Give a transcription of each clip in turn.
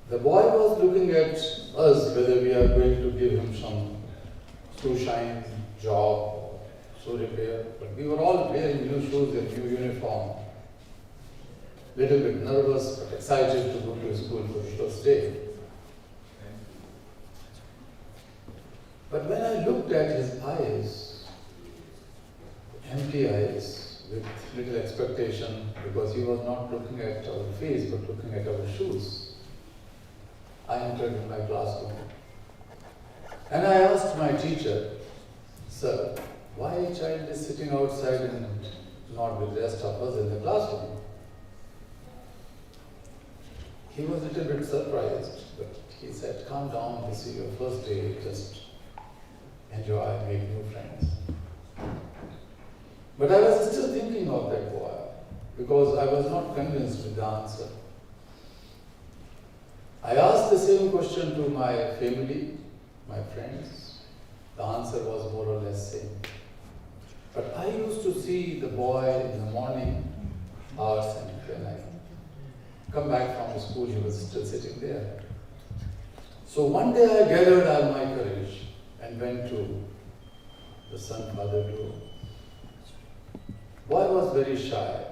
The boy was looking at us whether we are going to give him some shoe shine job or shoe repair. But we were all wearing new shoes and new uniform. Little bit nervous but excited to go to school for the first day. But when I looked at his eyes, empty eyes, with little expectation, because he was not looking at our face but looking at our shoes, I entered in my classroom. And I asked my teacher, "Sir, why a child is sitting outside and not with the rest of us in the classroom?" He was a little bit surprised, but he said, "Calm down, this is your first day, just enjoy, make new friends." But I was still thinking of that boy, because I was not convinced with the answer. I asked the same question to my family, my friends. The answer was more or less same. But I used to see the boy in the morning hours, and when I come back from school, he was still sitting there. So one day I gathered all my courage and went to the son-father room. Boy was very shy,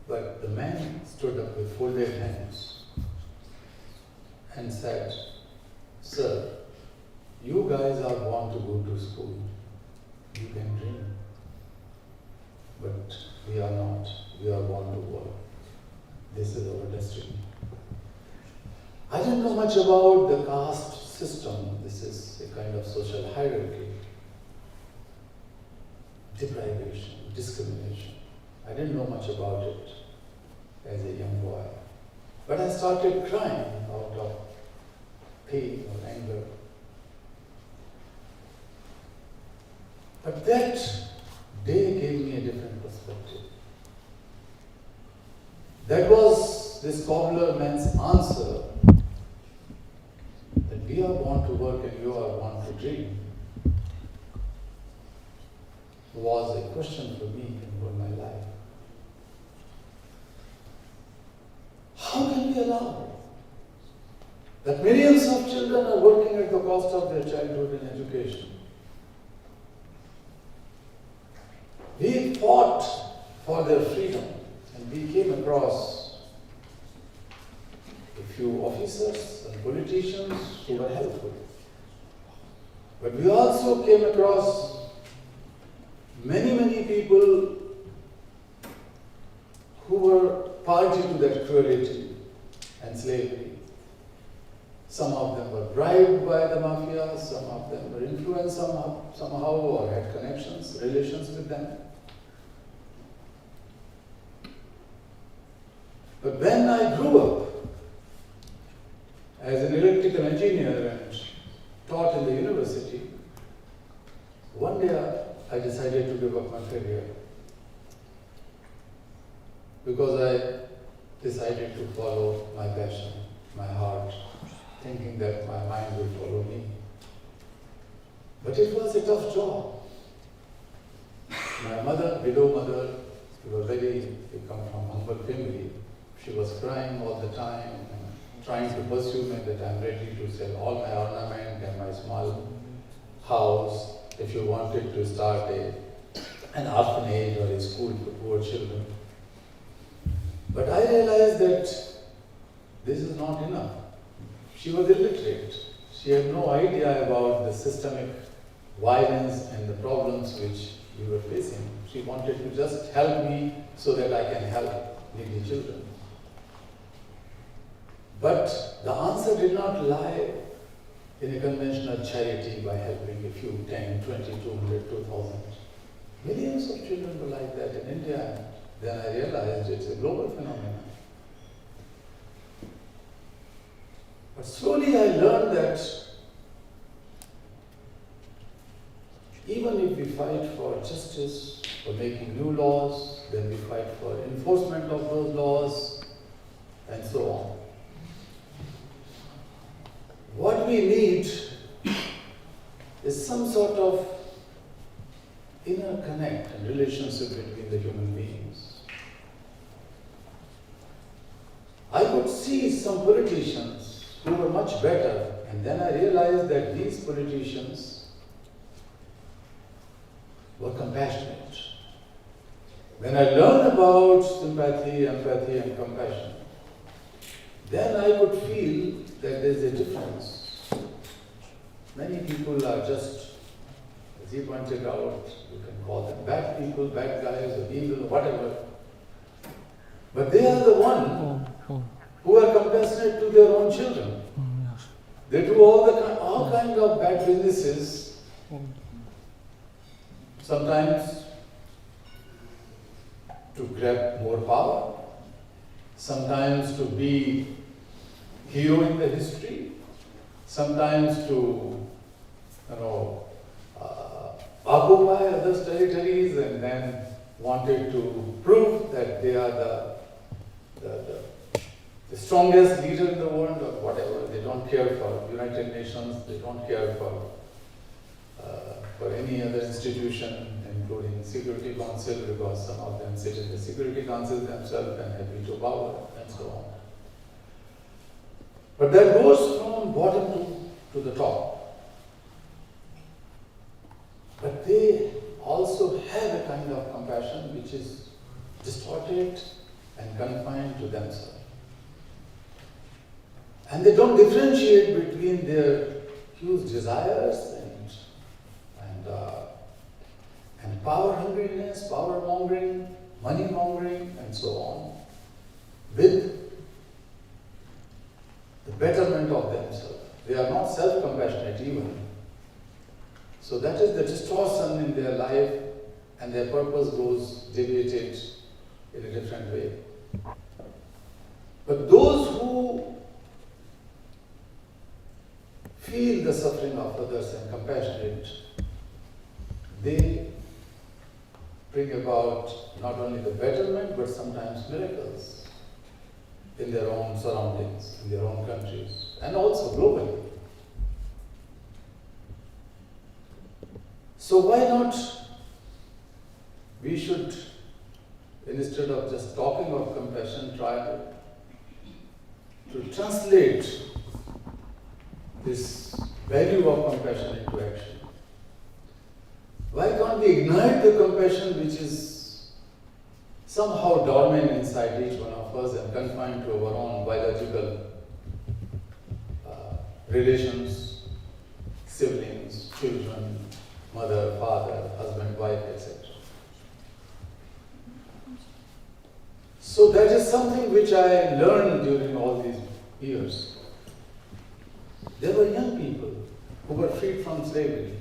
but the man stood up with folded hands and said, "Sir, you guys are born to go to school. You can dream. But we are not. We are born to work. This is our destiny." I didn't know much about the caste system. This is a kind of social hierarchy, deprivation, discrimination. I didn't know much about it as a young boy. But I started crying out of pain or anger. But that day gave me a different perspective. That was this cobbler man's answer, that we are born to work and you are born to dream, was a question for me and for my life. How can we allow that millions of children are working at the cost of their childhood and education? We fought for their freedom, and we came across a few officers and politicians who were helpful. But we also came across many people who were party to that cruelty and slavery. Some of them were bribed by the mafia, some of them were influenced somehow or had connections, relations with them. But when I grew up as an electrical engineer and taught in the university, one day I decided to give up my career, because I decided to follow my passion, my heart, thinking that my mind will follow me. But it was a tough job. My mother, widow mother, we come from humble family. She was crying all the time and trying to pursue me that I'm ready to sell all my ornament and my small house if you wanted to start an orphanage or a school for poor children. But I realized that this is not enough. She was illiterate. She had no idea about the systemic violence and the problems which we were facing. She wanted to just help me so that I can help needy children. But the answer did not lie in a conventional charity by helping a few, 10, 20, 200, 2,000. Millions of children were like that in India. Then I realized it's a global phenomenon. But slowly I learned that even if we fight for justice, for making new laws, then we fight for enforcement of those laws, and so on. What we need is some sort of inner connect and relationship between the human beings. I could see some politicians who were much better, and then I realized that these politicians were compassionate. When I learned about sympathy, empathy, and compassion, then I could feel that there's a difference. Many people are just, as he pointed out, you can call them bad people, bad guys, or evil, or whatever. But they are the one who are compassionate to their own children. They do all kinds of bad businesses. Sometimes to grab more power, sometimes to be hero in the history, sometimes to, occupy others' territories and then wanted to prove that they are the strongest leader in the world or whatever. They don't care for United Nations, they don't care for any other institution, including Security Council, because some of them sit in the Security Council themselves and have veto power and so on. But that goes from bottom to the top. But they also have a kind of compassion which is distorted and confined to themselves. And they don't differentiate between their huge desires and power hungriness, power mongering, money mongering, and so on, with the betterment of themselves. They are not self-compassionate even. So that is the distortion in their life, and their purpose goes deviated in a different way. But those who feel the suffering of others and compassionate, they bring about not only the betterment but sometimes miracles in their own surroundings, in their own countries, and also globally. So why not we should, instead of just talking of compassion, try to translate this value of compassion into action. Why can't we ignite the compassion which is somehow dormant inside each one of us and confined to our own biological relations, siblings, children, mother, father, husband, wife, etc. So that is something which I learned during all these years. There were young people who were freed from slavery,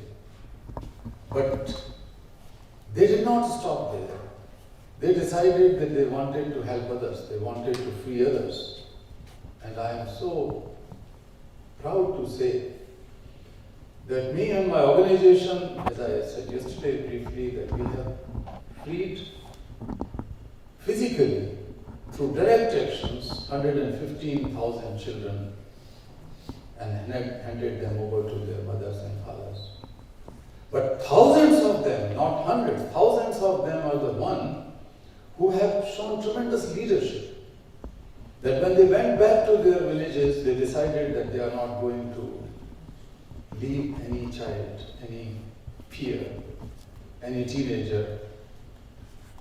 but they did not stop there. They decided that they wanted to help others, they wanted to free others. And I am so proud to say that me and my organization, as I said yesterday briefly, that we have freed physically through direct actions 115,000 children and handed them over to their mothers and fathers. But thousands of them, not hundreds, thousands of them are the ones who have shown tremendous leadership. That when they went back to their villages, they decided that they are not going to leave any child, any peer, any teenager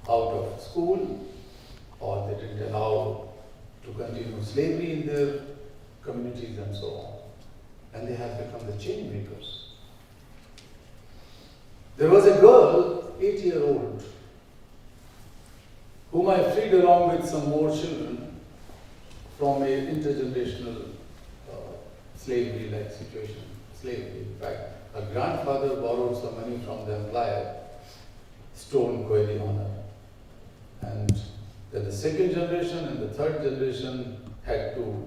out of school, or they didn't allow to continue slavery in their communities and so on. And they have become the change makers. There was a girl, 8-year-old, whom I freed along with some more children from an intergenerational slavery-like situation. Slavery. In fact, her grandfather borrowed some money from the employer, stone quarry owner. And then the second generation and the third generation had to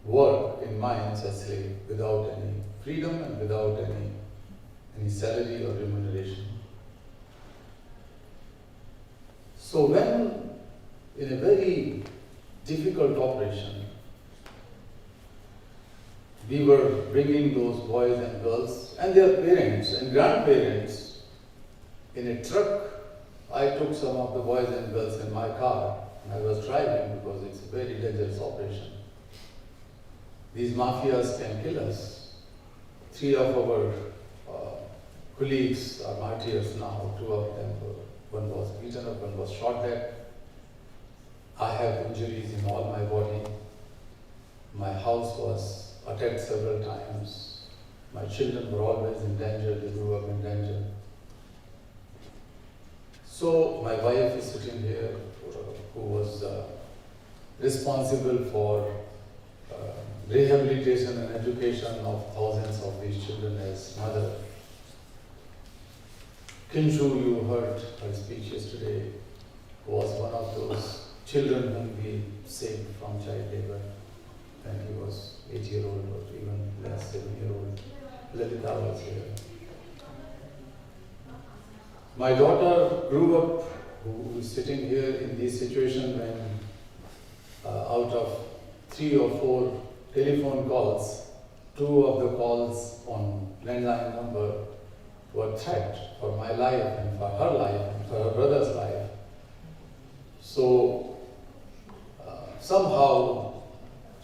work in mines as slaves without any freedom and without any salary or remuneration. So when, in a very difficult operation, we were bringing those boys and girls and their parents and grandparents in a truck, I took some of the boys and girls in my car, and I was driving because it's a very dangerous operation. These mafias can kill us. 3 of our colleagues are martyrs now. 2 of them, one was beaten up, one was shot dead. I have injuries in all my body. My house was attacked several times. My children were always in danger, they grew up in danger. So my wife is sitting here, who was responsible for rehabilitation and education of thousands of these children as mother. Kinshu, you heard her speech yesterday, was one of those children whom we saved from child labor when he was 8-year-old or even less, 7-year-old. Lalita was here. My daughter grew up, who is sitting here in this situation when out of 3 or 4 telephone calls, 2 of the calls on landline number were threat for my life and for her life and for her brother's life. So somehow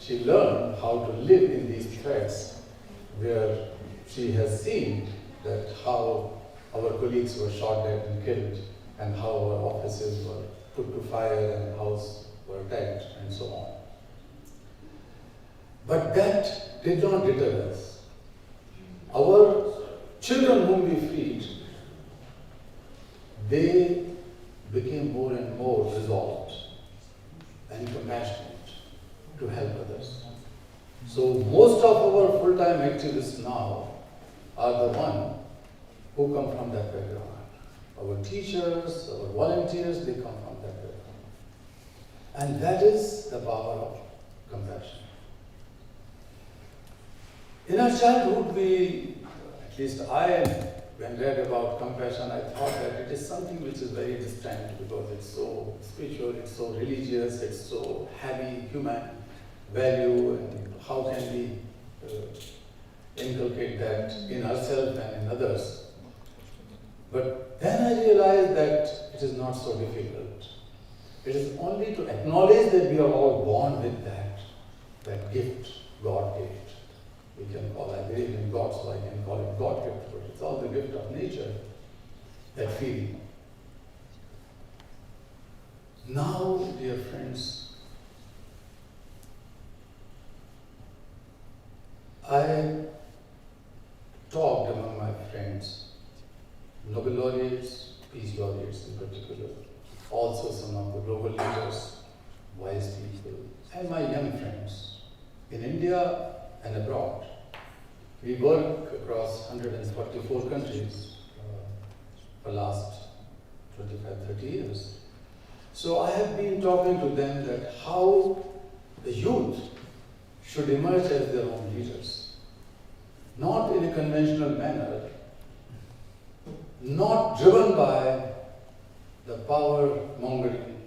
she learned how to live in these threats, where she has seen that how our colleagues were shot dead and killed, and how our offices were put to fire and houses were attacked and so on. But that did not deter us. Our children whom we freed, they became more and more resolved and compassionate to help others. So most of our full-time activists now are the ones who come from that background. Our teachers, our volunteers, they come from that background. And that is the power of compassion. In our childhood, at least I, when read about compassion, I thought that it is something which is very distant because it's so spiritual, it's so religious, it's so heavy human value, and how can we inculcate that in ourselves and in others. But then I realized that it is not so difficult. It is only to acknowledge that we are all born with that gift God gave. We can call, I believe in God, so I can call it God gift, but it's all the gift of nature, that feeling. Now, dear friends, I talked among my friends, Nobel laureates, peace laureates in particular, also some of the global leaders, wise people, and my young friends in India and abroad. We work across 144 countries for the last 25-30 years. So I have been talking to them that how the youth should emerge as their own leaders, not in a conventional manner, not driven by the power mongering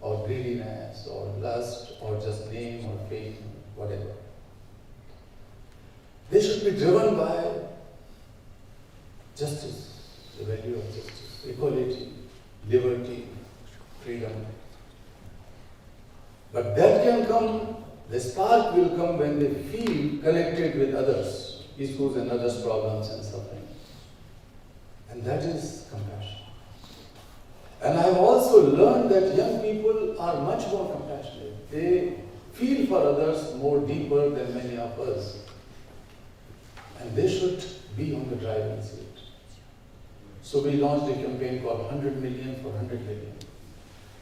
or greediness or lust or just name or fame, whatever. They should be driven by justice, the value of justice, equality, liberty, freedom. But that can come, the spark will come when they feel connected with others, issues and others' problems and suffering. And that is compassion. And I have also learned that young people are much more compassionate. They feel for others more deeper than many of us. And they should be on the driving seat. So we launched a campaign called 100 million for 100 million.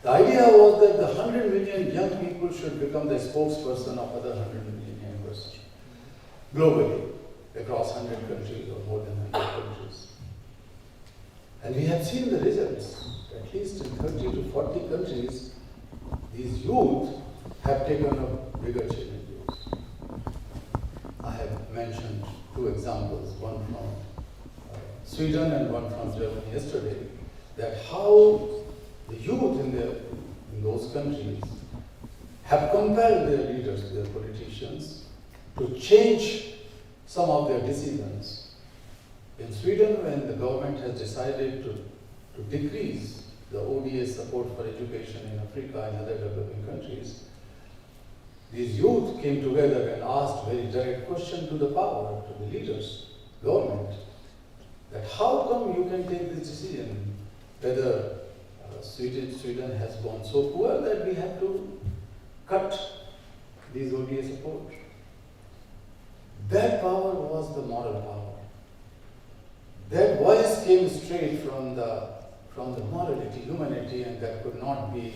The idea was that the 100 million young people should become the spokesperson of other 100 million young persons globally, across 100 countries or more than 100 countries. And we have seen the results. At least in 30 to 40 countries, these youth have taken up bigger challenges. I have mentioned 2 examples, one from Sweden and one from Germany yesterday, that how the youth in those countries have compelled their leaders, their politicians, to change some of their decisions. In Sweden, when the government has decided to decrease the ODA support for education in Africa and other developing countries, these youth came together and asked very direct question to the power, to the leaders, government, that how come you can take this decision whether Sweden has gone so poor that we have to cut these ODA support. That power was the moral power. That voice came straight from the morality, humanity, and that could not be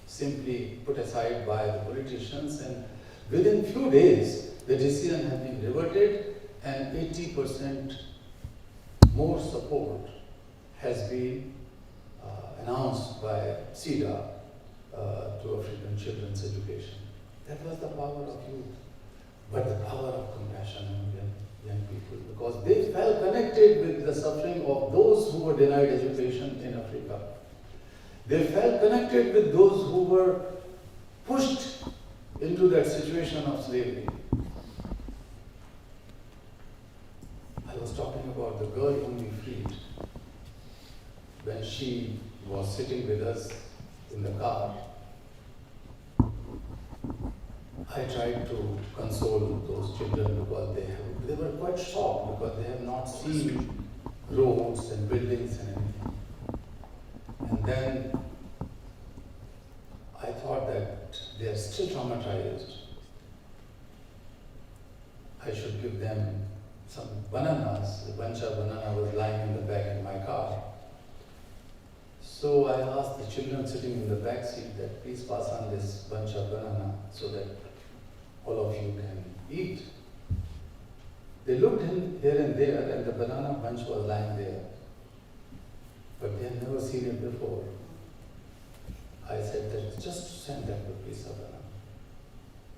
simply put aside by the politicians. And within few days, the decision has been reverted, and 80% more support has been announced by SIDA to African children's education. That was the power of youth, but the power of compassion among young people, because they felt connected with the suffering of those who were denied education in Africa. They felt connected with those who were pushed into that situation of slavery. I was talking about the girl whom we freed. When she was sitting with us in the car, I tried to console those children because they were quite shocked because they have not seen roads and buildings and anything. And then I thought that they are still traumatized. I should give them some bananas. A bunch of banana was lying in the back in my car. So I asked the children sitting in the back seat that please pass on this bunch of banana so that all of you can eat. They looked in here and there and the banana bunch was lying there. But they had never seen it before. I said that just send them a piece of banana,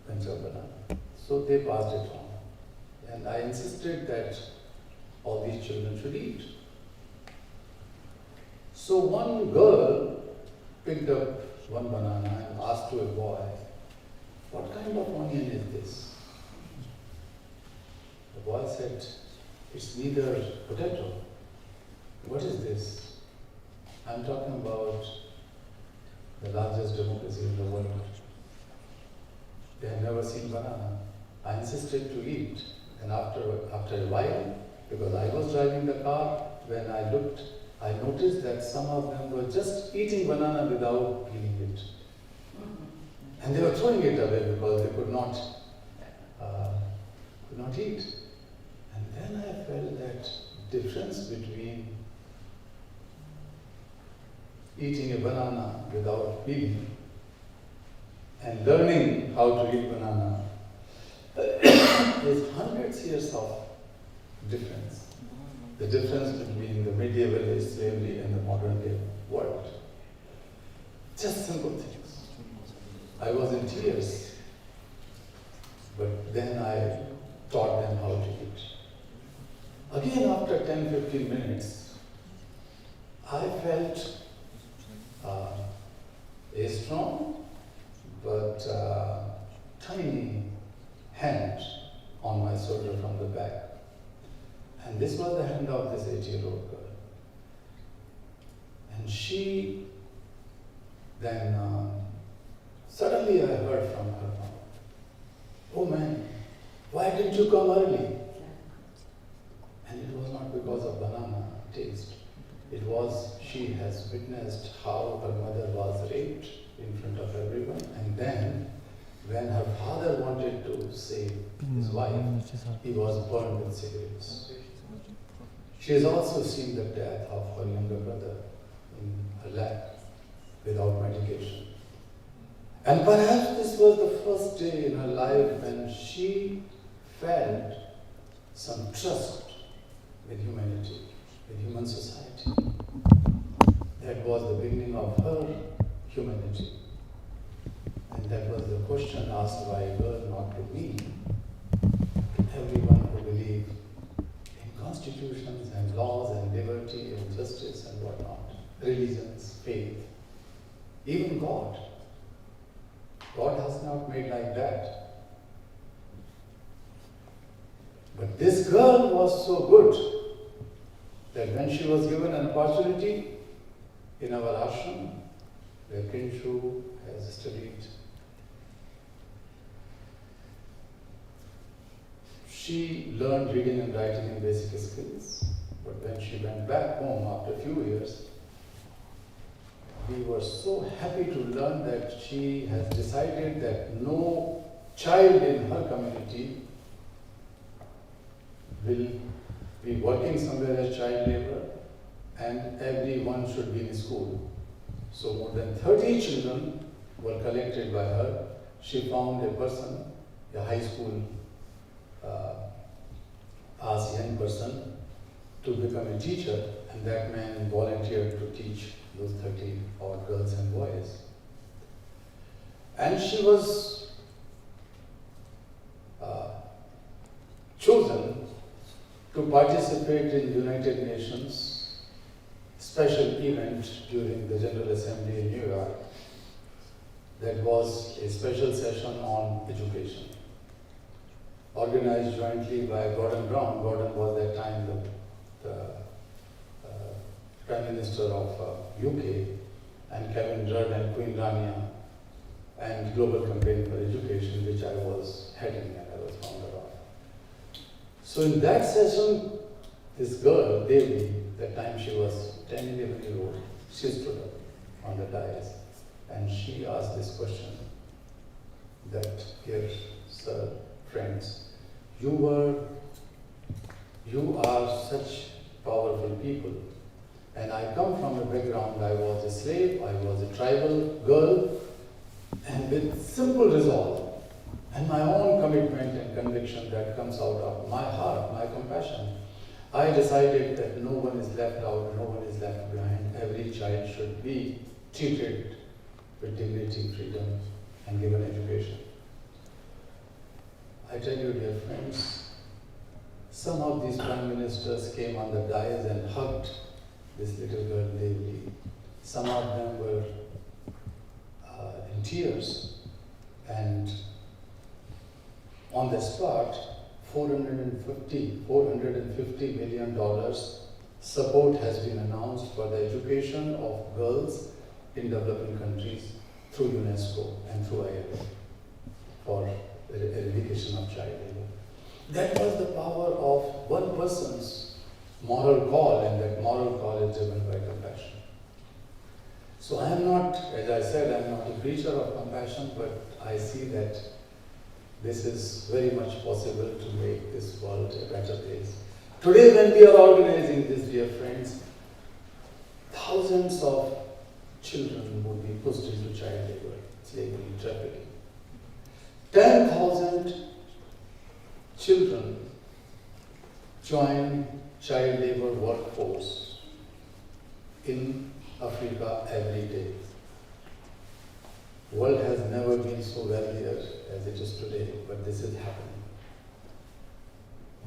bunch of banana. So they passed it on. And I insisted that all these children should eat. So one girl picked up one banana and asked to a boy, "What kind of onion is this?" The boy said, "It's neither potato. What is this?" I'm talking about the largest democracy in the world. They had never seen banana. I insisted to eat. And after a while, because I was driving the car, when I looked, I noticed that some of them were just eating banana without peeling it. And they were throwing it away because they could not eat. And then I felt that difference between eating a banana without peeling and learning how to eat banana is hundreds years of difference. The difference between the medieval age slavery and the modern day world. Just simple things. I was in tears, but then I taught them how to eat. Again, after 10-15 minutes, I felt a strong but tiny hand on my shoulder from the back. And this was the hand of this 8-year-old girl. And she then, suddenly I heard from her mouth, "Oh man, why didn't you come early?" And it was not because of banana taste. It was she has witnessed how her mother was raped in front of everyone, and then when her father wanted to save his wife, he was burned with cigarettes. She has also seen the death of her younger brother in her lap without medication. And perhaps this was the first day in her life when she felt some trust with humanity, with human society. That was the beginning of her humanity. And that was the question asked by a girl, not to me, to everyone who believed in constitutions and laws and liberty and justice and whatnot, religions, faith, even God. God has not made like that. But this girl was so good that when she was given an opportunity in our ashram, where Kinshu has studied, She learned reading and writing and basic skills. But when she went back home after a few years, we were so happy to learn that she has decided that no child in her community will be working somewhere as child laborer, and everyone should be in school. So more than 30 children were collected by her. She found a person, a high school young person, to become a teacher, and that man volunteered to teach those 30 odd girls and boys. And she was chosen to participate in United Nations special event during the General Assembly in New York. That was a special session on education, organized jointly by Gordon Brown. Gordon was at that time the Prime Minister of UK, and Kevin Rudd and Queen Rania, and Global Campaign for Education, which I was heading and I was founder of. So in that session, this girl, Devi, that time she was 10, 11 years old, she stood up on the dais and she asked this question that, here, sir, friends, you are such powerful people. And I come from a background, I was a slave, I was a tribal girl, and with simple resolve and my own commitment and conviction that comes out of my heart, my compassion, I decided that no one is left out, no one is left behind. Every child should be treated with dignity, freedom, and given education. I tell you, dear friends, some of these prime ministers came on the dais and hugged this little girl, Devi. Some of them were in tears, and on the spot, $450 million support has been announced for the education of girls in developing countries through UNESCO and through ILO for the eradication of child labor. That was the power of one person's moral call, and that moral call is driven by compassion. So I am not, as I said, I am not a preacher of compassion, but I see that this is very much possible to make this world a better place. Today when we are organizing this, dear friends, thousands of children would be pushed into child labor, slavery, trafficking. 10,000 children join child labor workforce in Africa every day. The world has never been so wealthier as it is today, but this is happening.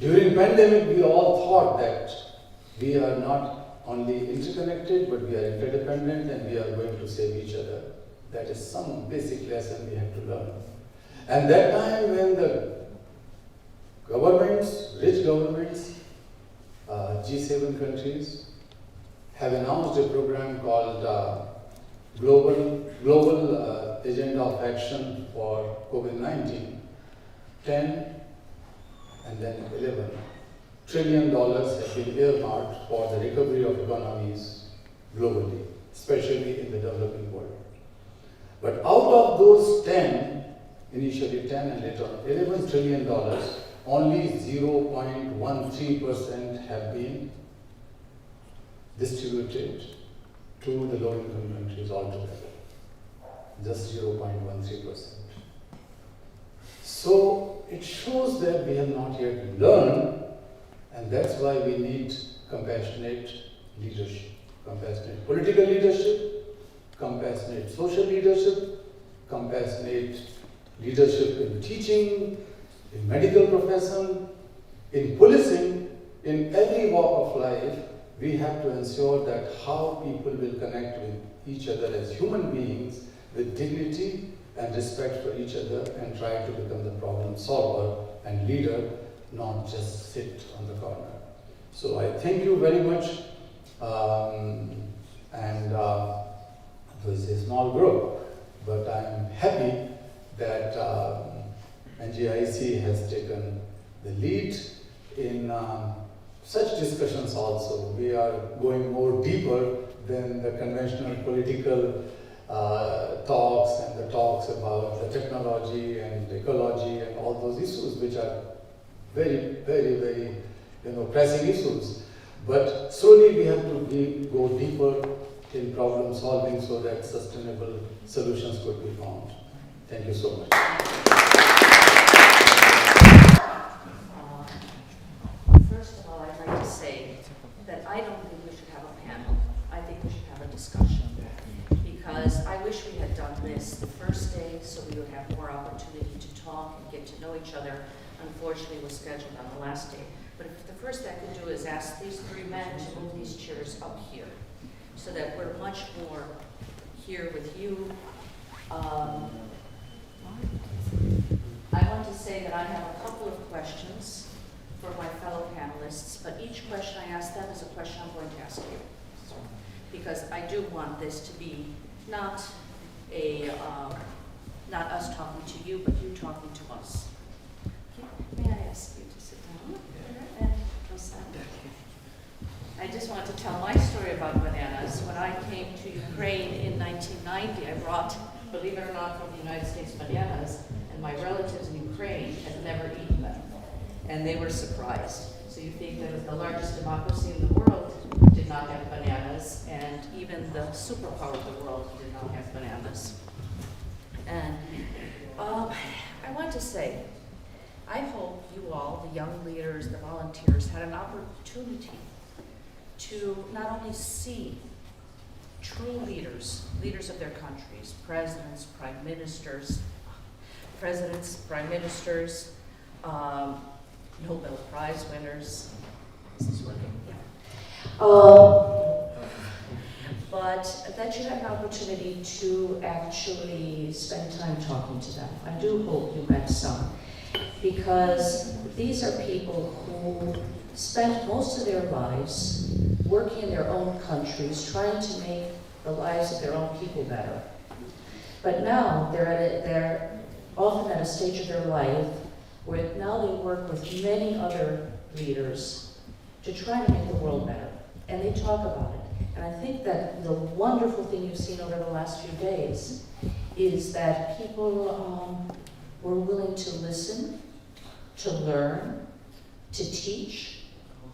During pandemic, we all thought that we are not only interconnected, but we are interdependent and we are going to save each other. That is some basic lesson we have to learn. And that time when the governments, rich governments, G7 countries have announced a program called Global Agenda of Action for COVID-19, 10 and then $11 trillion have been earmarked for the recovery of economies globally, especially in the developing world. But out of those 10, initially 10 and later on $11 trillion, only 0.13% have been distributed to the low-income countries altogether. Just 0.13%. So it shows that we have not yet learned, and that's why we need compassionate leadership, compassionate political leadership, compassionate social leadership, compassionate leadership in teaching, in medical profession, in policing, in every walk of life. We have to ensure that how people will connect with each other as human beings with dignity and respect for each other, and try to become the problem solver and leader, not just sit on the corner. So I thank you very much, it was a small group, but I'm happy that NGIC has taken the lead in such discussions also. We are going more deeper than the conventional political talks and the talks about the technology and ecology and all those issues, which are very, very, very, pressing issues. But slowly we have to go deeper in problem solving so that sustainable solutions could be found. Thank you so much. First of all, I'd like to say that I don't think we should have a panel. I think we should have a discussion. Because I wish we had done this the first day so we would have more opportunity to talk and get to know each other. Unfortunately, it was scheduled on the last day. But if the first thing I could do is ask these three men to move these chairs up here so that we're much more here with you. I want to say that I have a couple of questions for my fellow panelists, but each question I ask them is a question I'm going to ask you. Because I do want this to be not us talking to you, but you talking to us. Okay. May I ask you to sit down and listen? I just want to tell my story about bananas. When I came to Ukraine in 1990, I brought, believe it or not, from the United States bananas, and my relatives in Ukraine had never eaten them, and they were surprised. So you think that the largest democracy in the world did not have bananas, and even the superpower of the world did not have bananas. And I want to say, I hope you all, the young leaders, the volunteers, had an opportunity to not only see true leaders, leaders of their countries, presidents, prime ministers, Nobel Prize winners. Is this working? Yeah. But that you had an opportunity to actually spend time talking to them. I do hope you met some, because these are people who spent most of their lives working in their own countries, trying to make the lives of their own people better. But now they're often at a stage of their life where now they work with many other leaders to try to make the world better. And they talk about it. And I think that the wonderful thing you've seen over the last few days is that people were willing to listen, to learn, to teach,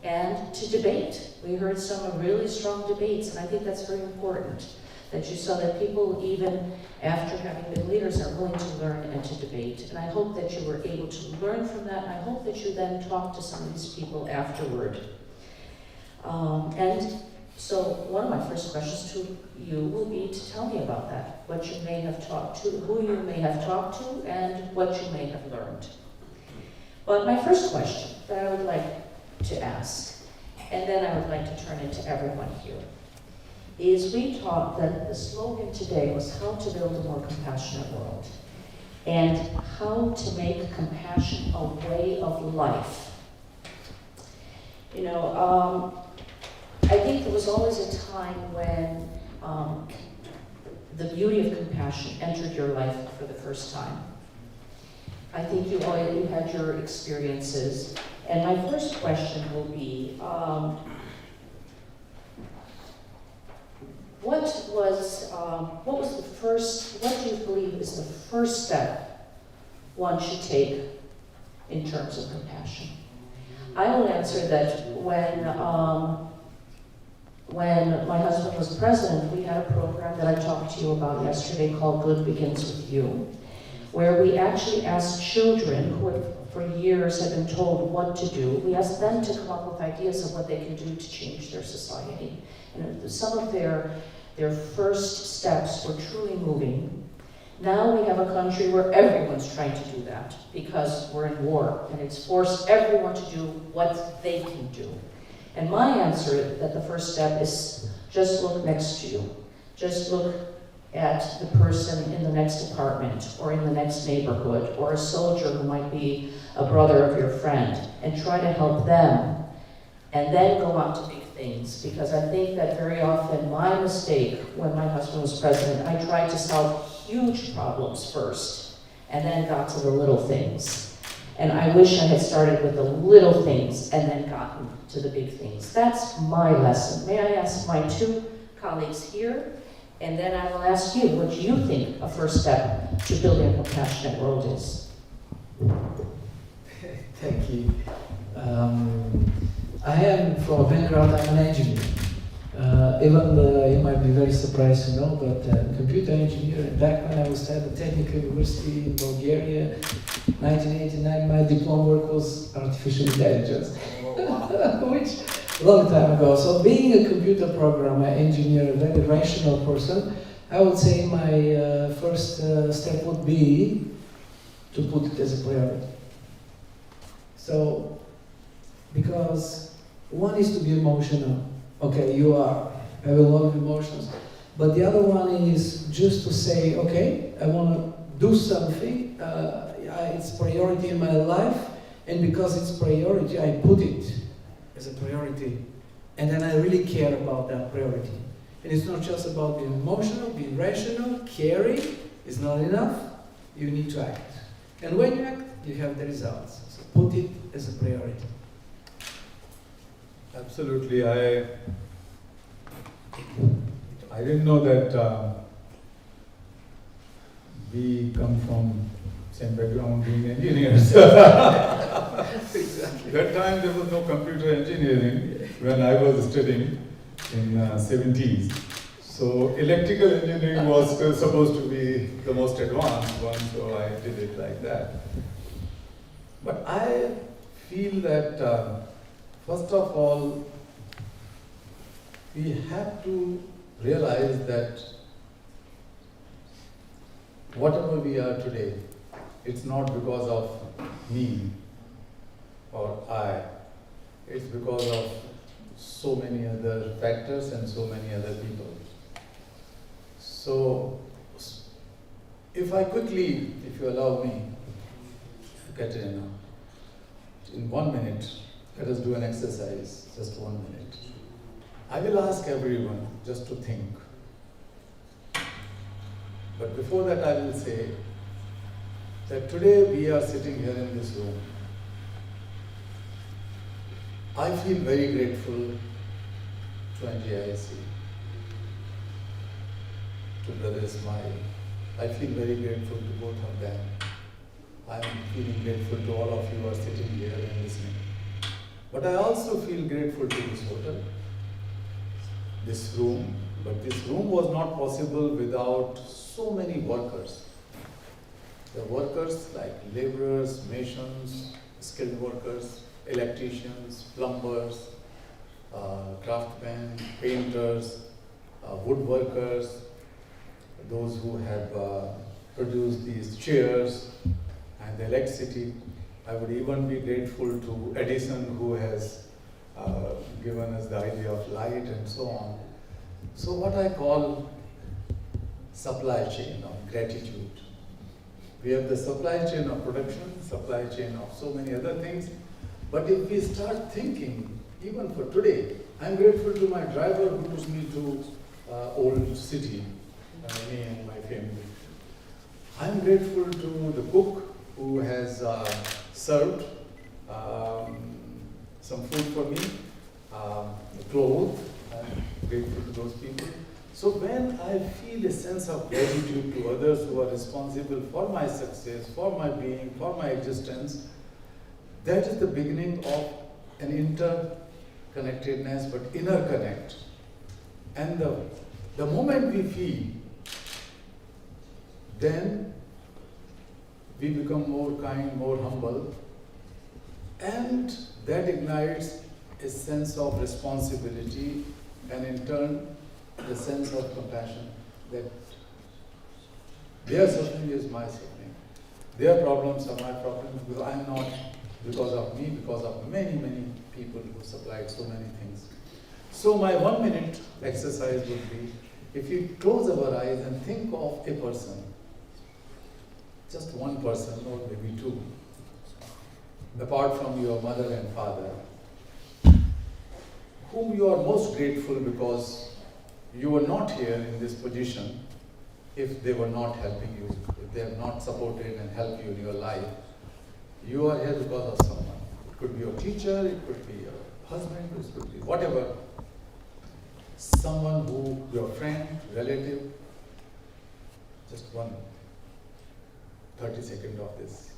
and to debate. We heard some really strong debates, and I think that's very important, that you saw that people, even after having been leaders, are willing to learn and to debate. And I hope that you were able to learn from that, and I hope that you then talk to some of these people afterward. And so one of my first questions to you will be to tell me about that, what you may have talked to, who you may have talked to, and what you may have learned. But my first question that I would like to ask, and then I would like to turn it to everyone here, is we talked that the slogan today was how to build a more compassionate world, and how to make compassion a way of life. You know, I think there was always a time when the beauty of compassion entered your life for the first time. I think you had your experiences. And my first question will be, what do you believe is the first step one should take in terms of compassion? I will answer that when my husband was president, we had a program that I talked to you about yesterday called Good Begins With You, where we actually asked children who had, for years had been told what to do. We asked them to come up with ideas of what they can do to change their society. And some of their first steps were truly moving. Now we have a country where everyone's trying to do that because we're in war, and it's forced everyone to do what they can do. And my answer is that the first step is just look next to you. Just look at the person in the next apartment or in the next neighborhood, or a soldier who might be a brother of your friend, and try to help them, and then go on to big things. Because I think that very often my mistake when my husband was president, I tried to solve huge problems first and then got to the little things. And I wish I had started with the little things and then gotten to the big things. That's my lesson. May I ask my two colleagues here, and then I will ask you what you think a first step to building a compassionate world is. Thank you. I am from a background, I'm an engineer. Even you might be very surprised to know, but computer engineer. And back when I was at the Technical University in Bulgaria, 1989, my diploma work was artificial intelligence, which long time ago. So being a computer programmer, engineer, a very rational person, I would say my first step would be to put it as a priority. So, because one is to be emotional. Okay, you are have a lot of emotions. But the other one is just to say, okay, I want to do something. It's priority in my life, and because it's priority, I put it as a priority, and then I really care about that priority. And it's not just about being emotional, being rational, caring is not enough. You need to act, and when you act, you have the results. So put it as a priority. Absolutely. I didn't know that we come from same background being engineers. Exactly. That time there was no computer engineering when I was studying in 70s. So electrical engineering was supposed to be the most advanced one, so I did it like that. But I feel that first of all, we have to realize that whatever we are today, it's not because of me or I. It's because of so many other factors and so many other people. So, if I quickly, if you allow me, Katerina, in 1 minute, let us do an exercise, just 1 minute. I will ask everyone just to think. But before that, I will say that today we are sitting here in this room. I feel very grateful to NGIC, to Brother Ismail. I feel very grateful to both of them. I am feeling grateful to all of you who are sitting here and listening. But I also feel grateful to this hotel, this room. But this room was not possible without so many workers. The workers like laborers, masons, skilled workers, electricians, plumbers, craftsmen, painters, woodworkers, those who have produced these chairs and the electricity. I would even be grateful to Edison, who has given us the idea of light and so on. So what I call supply chain of gratitude. We have the supply chain of production, supply chain of so many other things. But if we start thinking, even for today, I'm grateful to my driver who took me to Old City, me and my family. I'm grateful to the cook who has served some food for me, clothes. I'm grateful to those people. So when I feel a sense of gratitude to others who are responsible for my success, for my being, for my existence, that is the beginning of an interconnectedness, but inner connect. And the moment we feel, then we become more kind, more humble, and that ignites a sense of responsibility, and in turn, the sense of compassion that their suffering is my suffering. Their problems are my problems, because I'm not because of me, because of many, many people who supplied so many things. So my 1 minute exercise would be, if you close our eyes and think of a person, just one person or maybe two, apart from your mother and father, whom you are most grateful because you were not here in this position if they were not helping you, if they have not supported and helped you in your life. You are here because of someone. It could be your teacher, it could be your husband, it could be whatever. Someone who, your friend, relative. Just 30 seconds of this.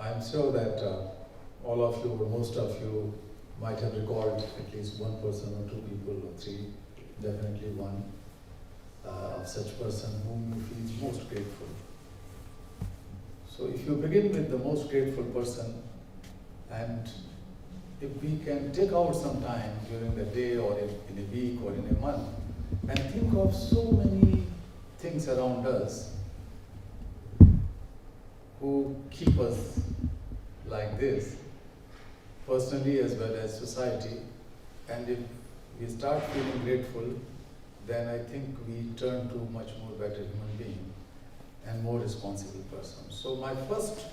I'm sure that all of you, or most of you, might have recalled at least one person or two people or three, definitely one, of such person whom you feel most grateful. So if you begin with the most grateful person, and if we can take out some time during the day or in a week or in a month, and think of so many things around us who keep us like this, personally as well as society, and if we start feeling grateful, then I think we turn to much more better human being and more responsible person. So my first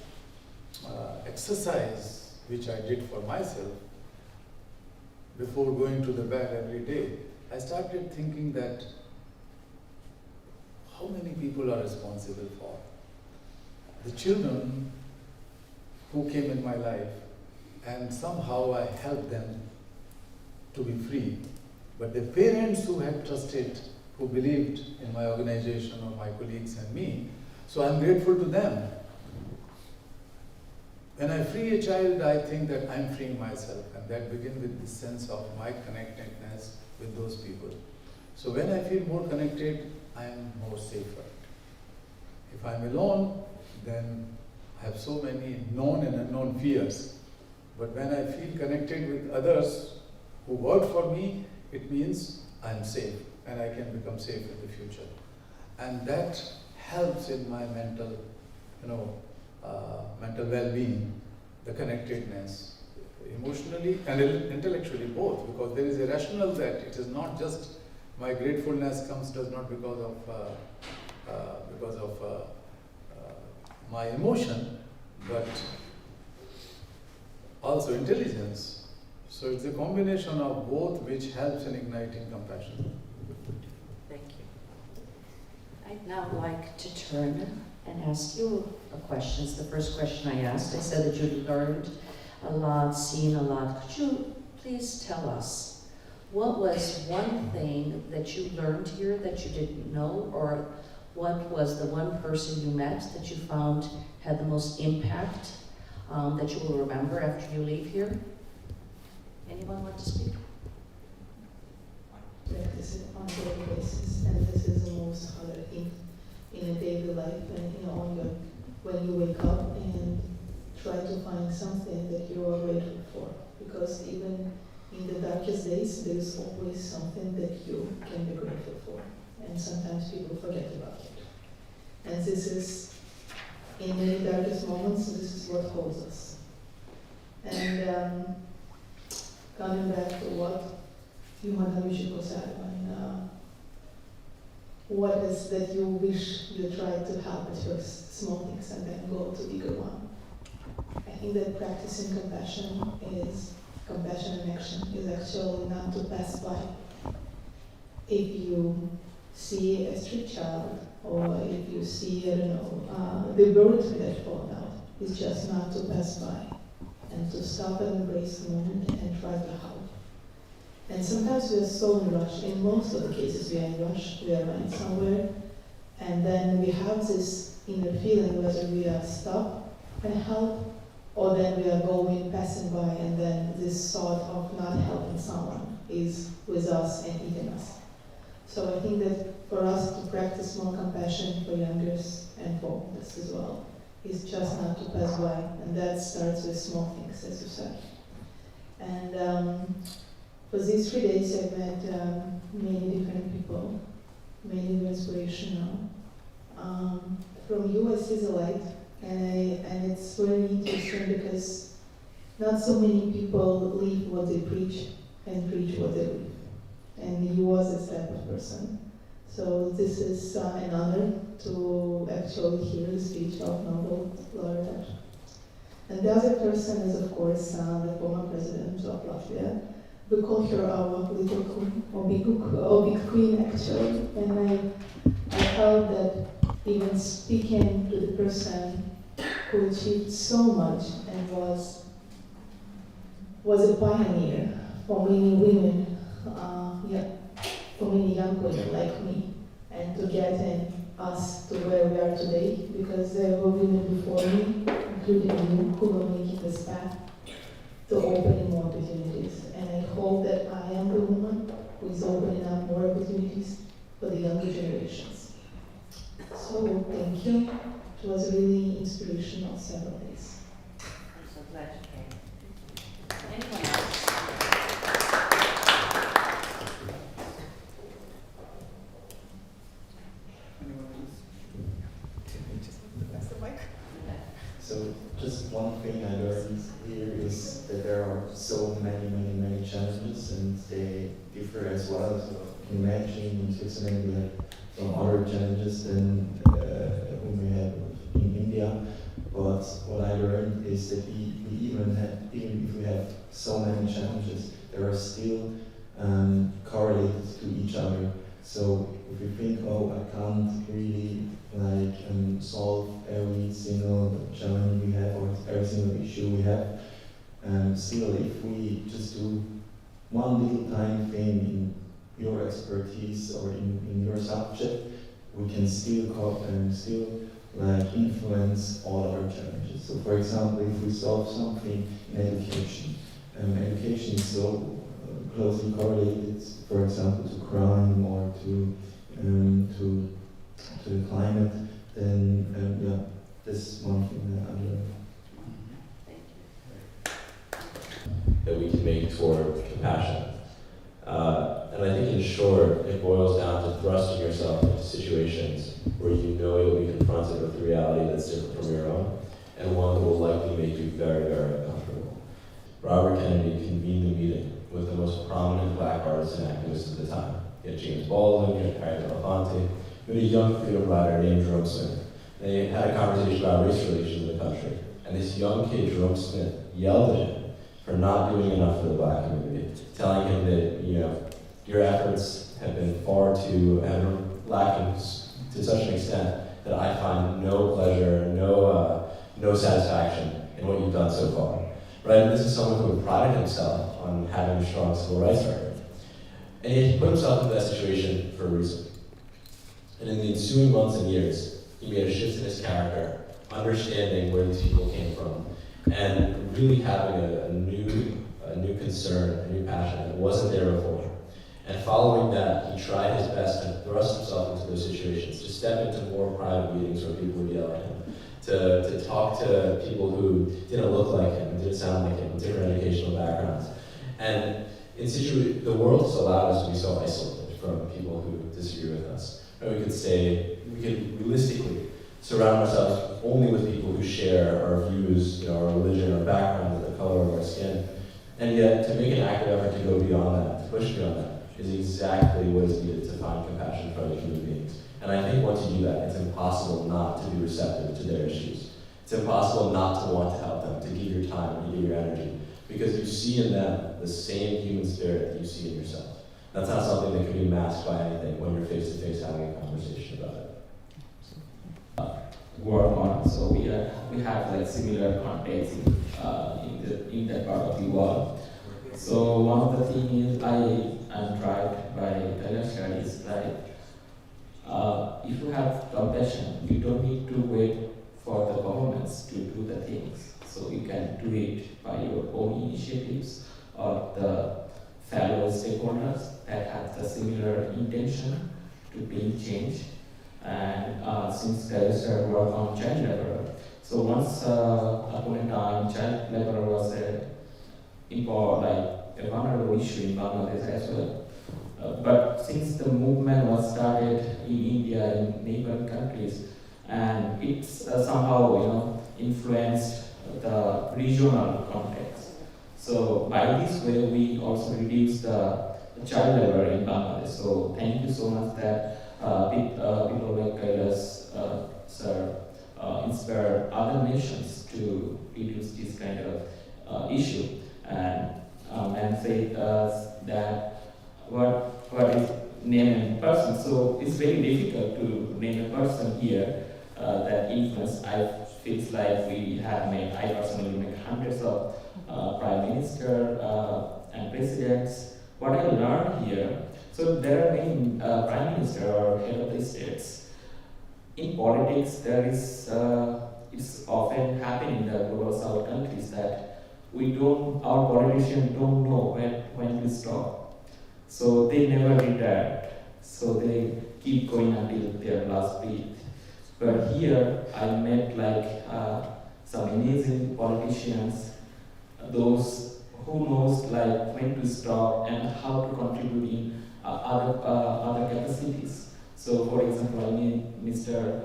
exercise, which I did for myself, before going to the bed every day, I started thinking that how many people are responsible for the children who came in my life, and somehow I helped them to be free. But the parents who had trusted, who believed in my organization or my colleagues and me, so I'm grateful to them. When I free a child, I think that I'm freeing myself, and that begins with this sense of my connectedness with those people. So when I feel more connected, I'm more safer. If I'm alone, then I have so many known and unknown fears. But when I feel connected with others who work for me, it means I'm safe, and I can become safe in the future. And that helps in my mental, mental well-being, the connectedness, emotionally and intellectually both, because there is a rationale that it is not just my gratefulness does not because of my emotion, but also intelligence. So it's a combination of both which helps in igniting compassion. Thank you. I'd now like to turn and ask you a question. It's the first question I asked. I said that you'd learned a lot, seen a lot. Could you please tell us, what was one thing that you learned here that you didn't know, or what was the one person you met that you found had the most impact that you will remember after you leave here? Anyone want to speak? Practice it on a daily basis, and this is the most harder thing in a daily life, and when you wake up and try to find something that you are grateful for, because even in the darkest days, there is always something that you can be grateful for, and sometimes people forget about it. And this is, in many darkest moments, this is what holds us. And coming back to what Madam Yoshiko said, what is that you wish you tried to help at first, small things, and then go to bigger one. I think that practicing compassion in action is actually not to pass by. If you see a street child, or if you see, the birds that fall out, it's just not to pass by, and to stop and embrace the moment and try to help. And sometimes we are so in rush. In most of the cases we are in rush, we are running somewhere, and then we have this inner feeling whether we are stop and help, or then we are going, passing by, and then this thought of not helping someone is with us and eating us. So I think that for us to practice more compassion for youngers and for oldest as well is just not to pass by, and that starts with small things, as you said. And for these 3 days, I've met many different people, many inspirational. From you, I see the light, and it's very interesting because not so many people live what they preach and preach what they live. and he was this type of person. So this is an honor to actually hear the speech of Nobel laureate. And the other person is, of course, the former president of Latvia. We call her our little queen, or big queen, actually. And I felt that even speaking to the person who achieved so much and was a pioneer for many women, for many young women like me, and to get us to where we are today, because there were women before me, including you, who were making this path to opening more opportunities. And I hope that I am the woman who is opening up more opportunities for the younger generations. So thank you. It was really inspirational several days. I'm so glad you came. Anyone else? So just one thing I learned here is that there are so many challenges, and they differ as well. So you can imagine in Switzerland we have some other challenges than whom we have in India. But what I learned is that even if we have so many challenges, they are still correlated to each other. So if you think, oh, I can't really solve every single challenge we have or every single issue we have, still if we just do one little tiny thing in your expertise or in your subject, we can still influence all other challenges. So for example, if we solve something in education, education is so closely correlated, for example, to crime or to the climate, then this one thing that I learned. That we can make toward compassion. And I think in short, it boils down to thrusting yourself into situations where you know you'll be confronted with a reality that's different from your own, and one that will likely make you very uncomfortable. Robert Kennedy convened the meeting with the most prominent black artists and activists of the time. You had James Baldwin, you had Harry Belafonte, you had a young freedom rider named Jerome Smith. They had a conversation about race relations in the country, and this young kid, Jerome Smith, yelled at him for not doing enough for the black community, telling him that, your efforts have been lacking to such an extent that I find no pleasure, no satisfaction in what you've done so far. Right? And this is someone who prided himself on having a strong civil rights record. And yet he put himself into that situation for a reason. And in the ensuing months and years, he made a shift in his character, understanding where these people came from, and really having a new concern, a new passion that wasn't there before. And following that, he tried his best to thrust himself into those situations, to step into more private meetings where people would yell at him, to talk to people who didn't look like him, and didn't sound like him, with different educational backgrounds. And the world has allowed us to be so isolated from people who disagree with us. And we could realistically surround ourselves only with people who share our views, our religion, our background, the color of our skin. And yet, to make an active effort to go beyond that, to push beyond that, is exactly what is needed to find compassion for other human beings. And I think once you do that, it's impossible not to be receptive to their issues. It's impossible not to want to help them, to give your time, to give your energy, because you see in them the same human spirit that you see in yourself. That's not something that can be masked by anything when you're face to face having a conversation about it. Work on, so we have similar contexts in that part of the world. So one of the things I am tried by Talasha is if you have compassion, you don't need to wait for the governments to do the things. So you can do it by your own initiatives or the fellow stakeholders that have the similar intention to bring change. And since Talasha worked on child labor, so once upon a time, child labor was a vulnerable issue in Bangladesh as well. But since the movement was started in India, in neighboring countries, and it's somehow influenced the regional context. So by this way, we also reduce the child labor in Bangladesh. So thank you so much that people like Kailash sir inspire other nations to reduce this kind of issue. And say that what is name a person. So it's very difficult to name a person here that influence. I feels like we have made, I personally made hundreds of prime minister and presidents. What I learned here, so there are many prime minister or head of the states. In politics, there is it's often happening in the global south countries that our politicians don't know when to stop. So they never retire. So they keep going until their last breath. But here I met like some amazing politicians, those who knows like when to stop and how to contribute in other capacities. So for example, I mean Mr.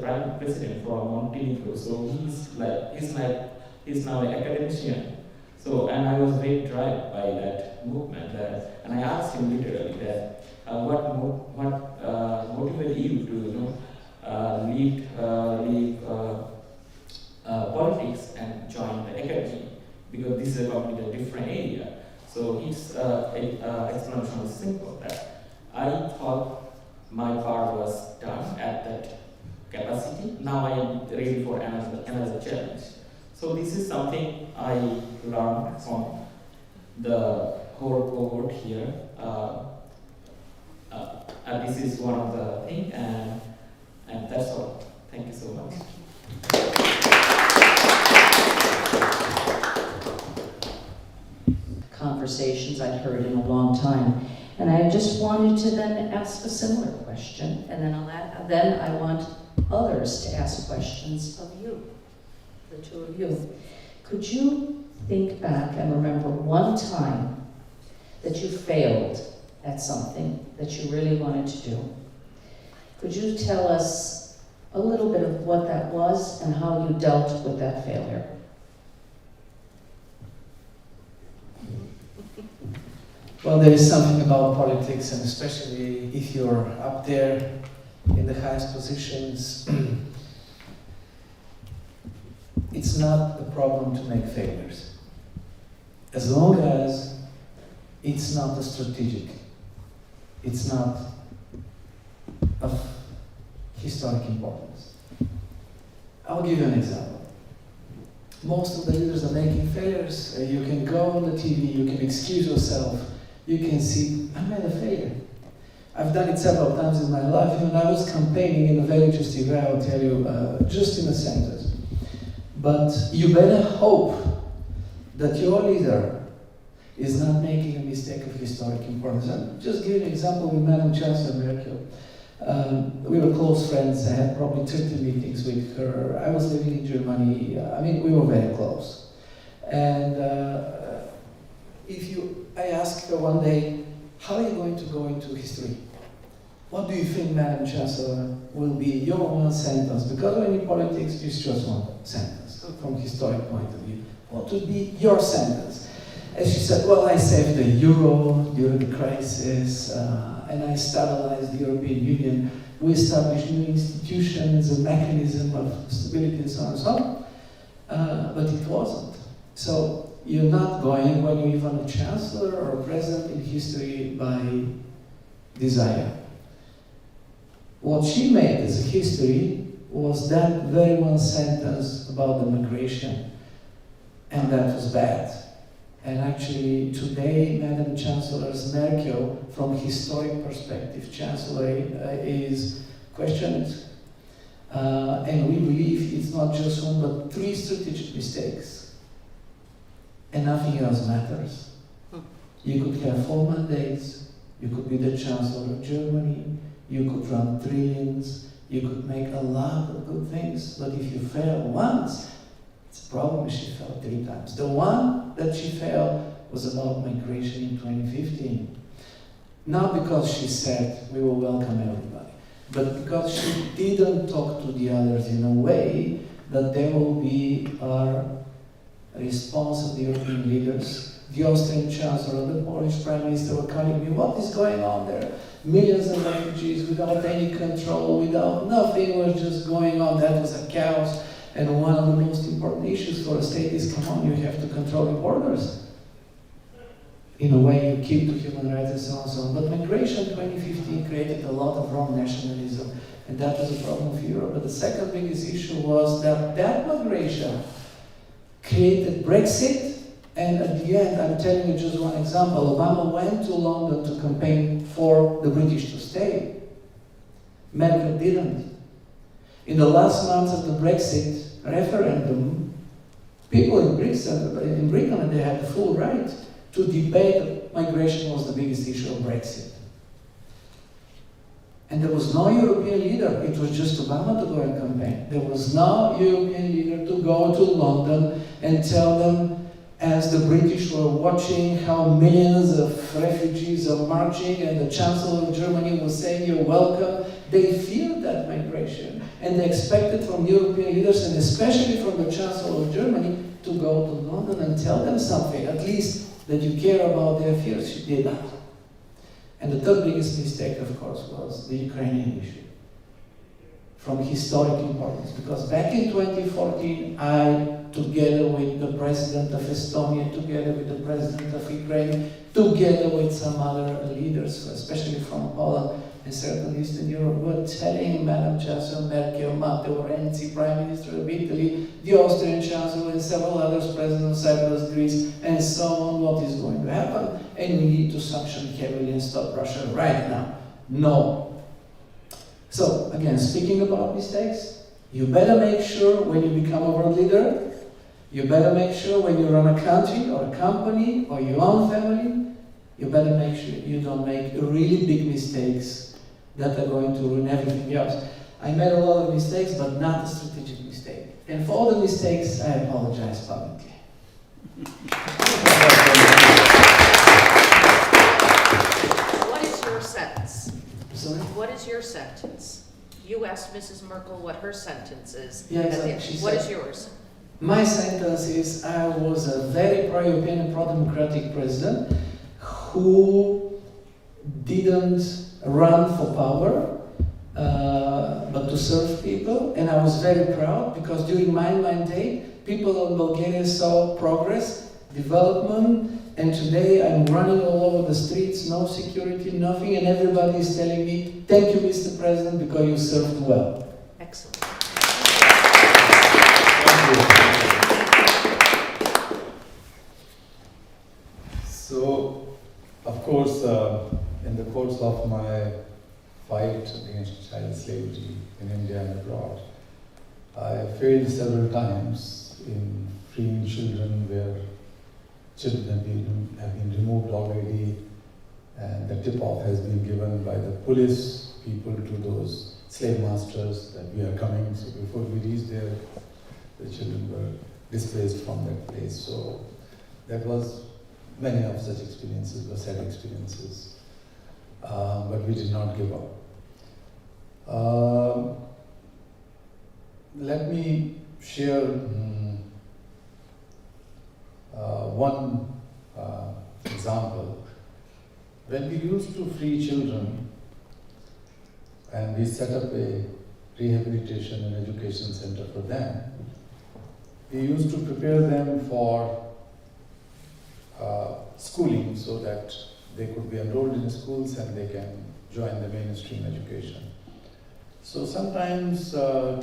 Prime President from Montenegro. So he's now an academician. So and I was very driven by that movement. And I asked him literally that what motivated you to leave politics and join the academy, because this is a completely different area. So his explanation was simple, that I thought my part was done at that capacity. Now I am ready for another challenge. So this is something I learned from the whole cohort here. This is one of the things, and that's all. Thank you so much. Conversations I'd heard in a long time. And I just wanted to then ask a similar question, and then I want others to ask questions of you, the two of you. Could you think back and remember one time that you failed at something that you really wanted to do? Could you tell us a little bit of what that was and how you dealt with that failure? Well, there is something about politics, and especially if you're up there in the highest positions, it's not a problem to make failures, as long as it's not a strategic, it's not of historic importance. I'll give you an example. Most of the leaders are making failures. You can go on the TV, you can excuse yourself, you can see, I made a failure. I've done it several times in my life. When I was campaigning in a very interesting way, I'll tell you, just in a sentence. But you better hope that your leader is not making a mistake of historic importance. I'll just give you an example with Madam Chancellor Merkel. We were close friends. I had probably 30 meetings with her. I was living in Germany. We were very close. And I asked her one day, how are you going to go into history? What do you think, Madam Chancellor, will be your one sentence? Because when in politics, it's just one sentence from historic point of view. What would be your sentence? And she said, well, I saved the euro during the crisis, and I stabilized the European Union. We established new institutions, a mechanism of stability, and so on and so on. But it wasn't. So you're not going, when you're even a chancellor or a president in history, by desire. What she made as a history was that very one sentence about the migration, and that was bad. And actually today, Madam Chancellor Merkel, from historic perspective, Chancellor is questioned. And we believe it's not just one, but 3 strategic mistakes. And nothing else matters. You could have 4 mandates, you could be the Chancellor of Germany, you could run trillions, you could make a lot of good things, but if you fail once, it's a problem. She failed 3 times. The one that she failed was about migration in 2015. Not because she said we will welcome everybody, but because she didn't talk to the others in a way that they will be our response of the European leaders the Austrian Chancellor, the Polish Prime Minister were calling me, what is going on there? Millions of refugees without any control, without nothing was just going on. That was a chaos. And one of the most important issues for a state is, come on, you have to control your borders. In a way, you keep to human rights and so on and so on. But migration 2015 created a lot of wrong nationalism, and that was a problem for Europe. But the second biggest issue was that migration created Brexit, and at the end, I'm telling you just one example, Obama went to London to campaign for the British to stay. Merkel didn't. In the last months of the Brexit referendum, people in Britain, they had the full right to debate that migration was the biggest issue of Brexit. And there was no European leader. It was just Obama to go and campaign. There was no European leader to go to London and tell them, as the British were watching how millions of refugees are marching and the Chancellor of Germany was saying, you're welcome, they feared that migration. And they expected from European leaders, and especially from the Chancellor of Germany, to go to London and tell them something, at least that you care about their fears. She did that. And the third biggest mistake, of course, was the Ukrainian issue, from historic importance. Because back in 2014, I, together with the President of Estonia, together with the President of Ukraine, together with some other leaders, especially from Poland and certain Eastern Europe, were telling Madam Chancellor Merkel, Matteo Renzi, Prime Minister of Italy, the Austrian Chancellor, and several others, President of Cyprus, Greece, and so on, what is going to happen, and we need to sanction heavily and stop Russia right now. No. So, again, speaking about mistakes, you better make sure when you become a world leader, you better make sure when you run a country or a company or your own family, you better make sure you don't make really big mistakes that are going to ruin everything else. I made a lot of mistakes, but not a strategic mistake. And for all the mistakes, I apologize publicly. What is your sentence? Sorry? What is your sentence? You asked Mrs. Merkel what her sentence is. Yeah, exactly. She What said- is yours? My sentence is, I was a very pro-European and pro-democratic president who didn't run for power, but to serve people. And I was very proud because during my mandate, people in Bulgaria saw progress, development, and today I'm running all over the streets, no security, nothing, and everybody is telling me, thank you, Mr. President, because you served well. Excellent. So, of course, in the course of my fight against child slavery in India and abroad, I failed several times in freeing children where children have been removed already, and the tip-off has been given by the police people to those slave masters that we are coming. So before we reached there, the children were displaced from that place. So that was many of such experiences were sad experiences, but we did not give up. Let me share one example. When we used to free children and we set up a rehabilitation and education center for them, we used to prepare them for schooling so that they could be enrolled in schools and they can join the mainstream education. So sometimes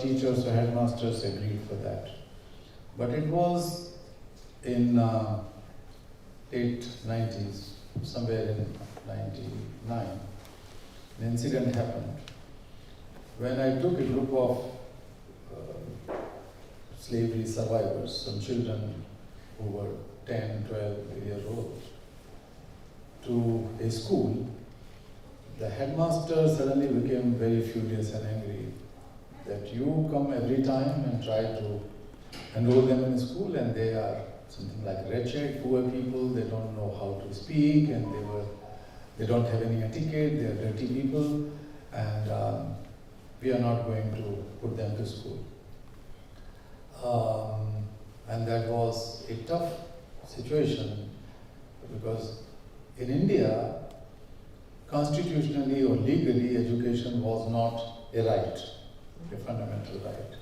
teachers or headmasters agreed for that. But it was in late 90s, somewhere in 99, an incident happened when I took a group of slavery survivors, some children who were 10, 12 years old, to a school. The headmaster suddenly became very furious and angry that you come every time and try to enroll them in school, and they are something like wretched, poor people, they don't know how to speak, and they don't have any etiquette, they are dirty people, and we are not going to put them to school. And that was a tough situation, because in India, constitutionally or legally, education was not a right, a fundamental right.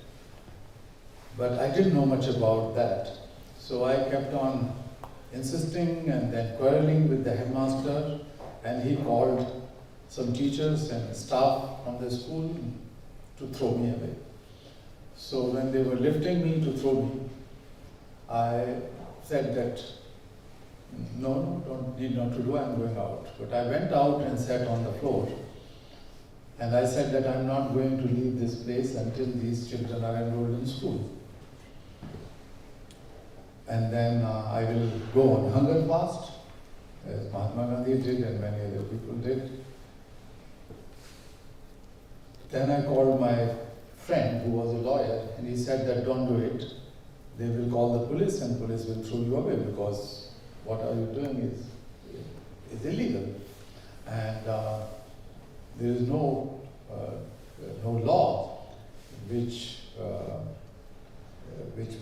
But I didn't know much about that. So I kept on insisting and then quarreling with the headmaster, and he called some teachers and staff from the school to throw me away. So when they were lifting me to throw me, I said that, no, don't need not to do, I'm going out. But I went out and sat on the floor, and I said that I'm not going to leave this place until these children are enrolled in school. And then I will go on hunger fast, as Mahatma Gandhi did and many other people did. Then I called my friend who was a lawyer, and he said that don't do it. They will call the police and police will throw you away because what are you doing is illegal. And there is no law which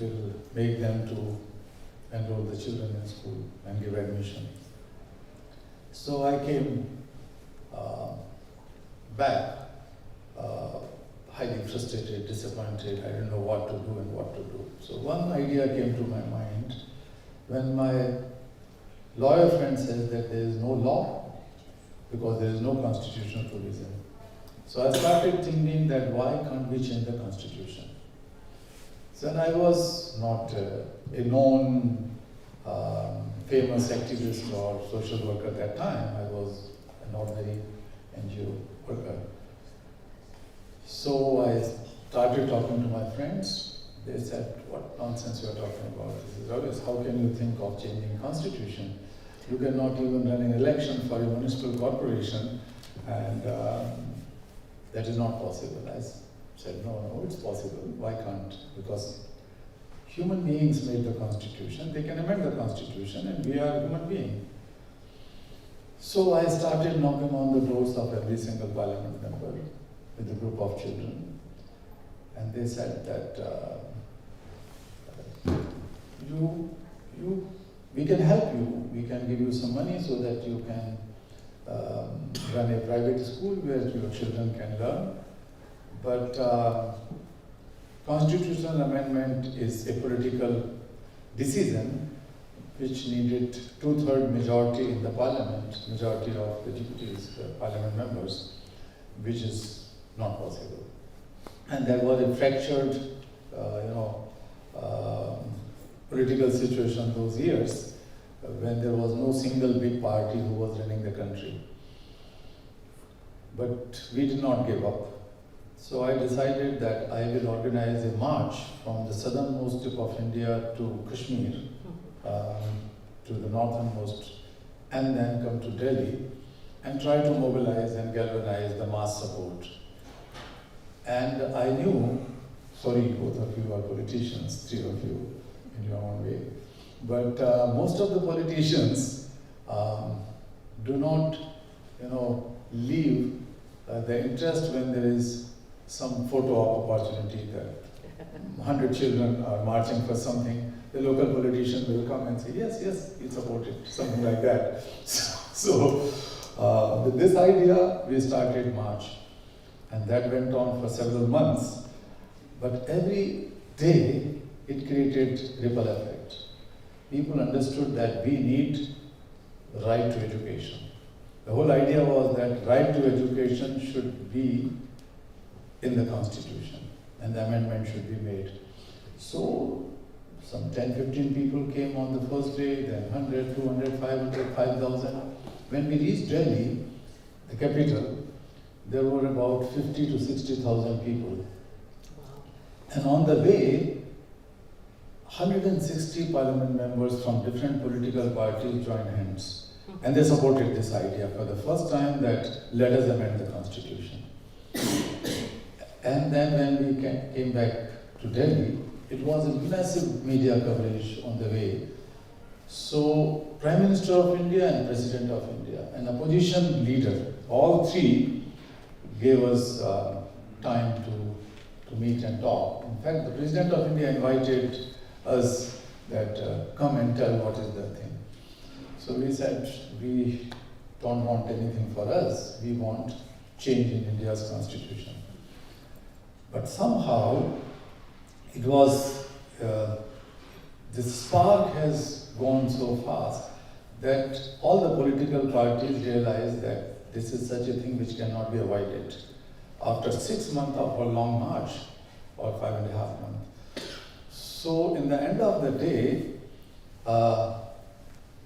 will make them to enroll the children in school and give admission. So I came back highly frustrated, disappointed. I didn't know what to do and what to do. So one idea came to my mind when my lawyer friend says that there is no law because there is no constitutional provision. So I started thinking that why can't we change the constitution? So I was not a known famous activist or social worker at that time. I was an ordinary NGO worker. So I started talking to my friends. They said, what nonsense you are talking about? This is always, how can you think of changing constitution? You cannot even run an election for a municipal corporation, and that is not possible. I said, no, it's possible. Why can't? Because human beings made the constitution. They can amend the constitution, and we are human beings. So I started knocking on the doors of every single parliament member with a group of children, and they said that we can help you, we can give you some money so that you can run a private school where your children can learn. But constitutional amendment is a political decision which needed 2/3 majority in the parliament, majority of the deputies, parliament members, which is not possible. And there was a fractured, political situation those years when there was no single big party who was running the country. But we did not give up. So I decided that I will organize a march from the southernmost tip of India to Kashmir, to the northernmost, and then come to Delhi and try to mobilize and galvanize the mass support. And I knew, sorry, both of you are politicians, three of you in your own way, but most of the politicians do not, leave the interest when there is some photo opportunity that 100 children are marching for something. The local politician will come and say, yes, you support it, something like that. So with this idea, we started march. And that went on for several months. But every day, it created ripple effect. People understood that we need the right to education. The whole idea was that right to education should be in the constitution, and the amendment should be made. So some 10-15 people came on the first day, then 100, 200, 500, 5,000. When we reached Delhi, the capital, there were about 50 to 60,000 people. And on the way, 160 parliament members from different political parties joined hands. And they supported this idea for the first time that let us amend the constitution. And then when we came back to Delhi, it was a massive media coverage on the way. So Prime Minister of India and President of India, an opposition leader, all three gave us time to meet and talk. In fact, the President of India invited us that come and tell what is the thing. So we said, we don't want anything for us, we want change in India's constitution. But somehow, it was, this spark has gone so fast that all the political parties realized that this is such a thing which cannot be avoided. After 6 months of a long march, or 5.5 months. So in the end of the day,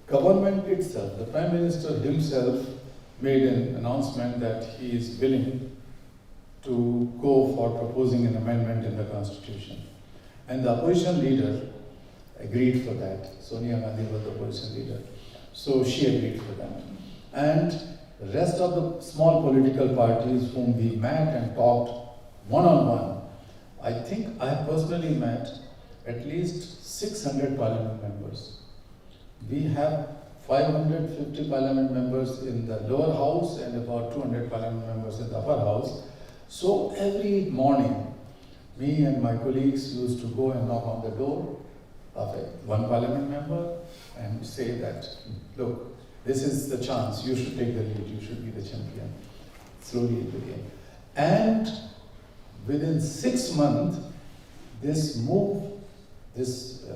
government itself, the Prime Minister himself made an announcement that he is willing to go for proposing an amendment in the constitution. And the opposition leader agreed for that. Sonia Gandhi was the opposition leader. So she agreed for that. And the rest of the small political parties whom we met and talked one-on-one, I think I have personally met at least 600 parliament members. We have 550 parliament members in the lower house and about 200 parliament members in the upper house. So every morning, me and my colleagues used to go and knock on the door of one parliament member and say that, look, this is the chance, you should take the lead, you should be the champion. Slowly it became. And within 6 months, this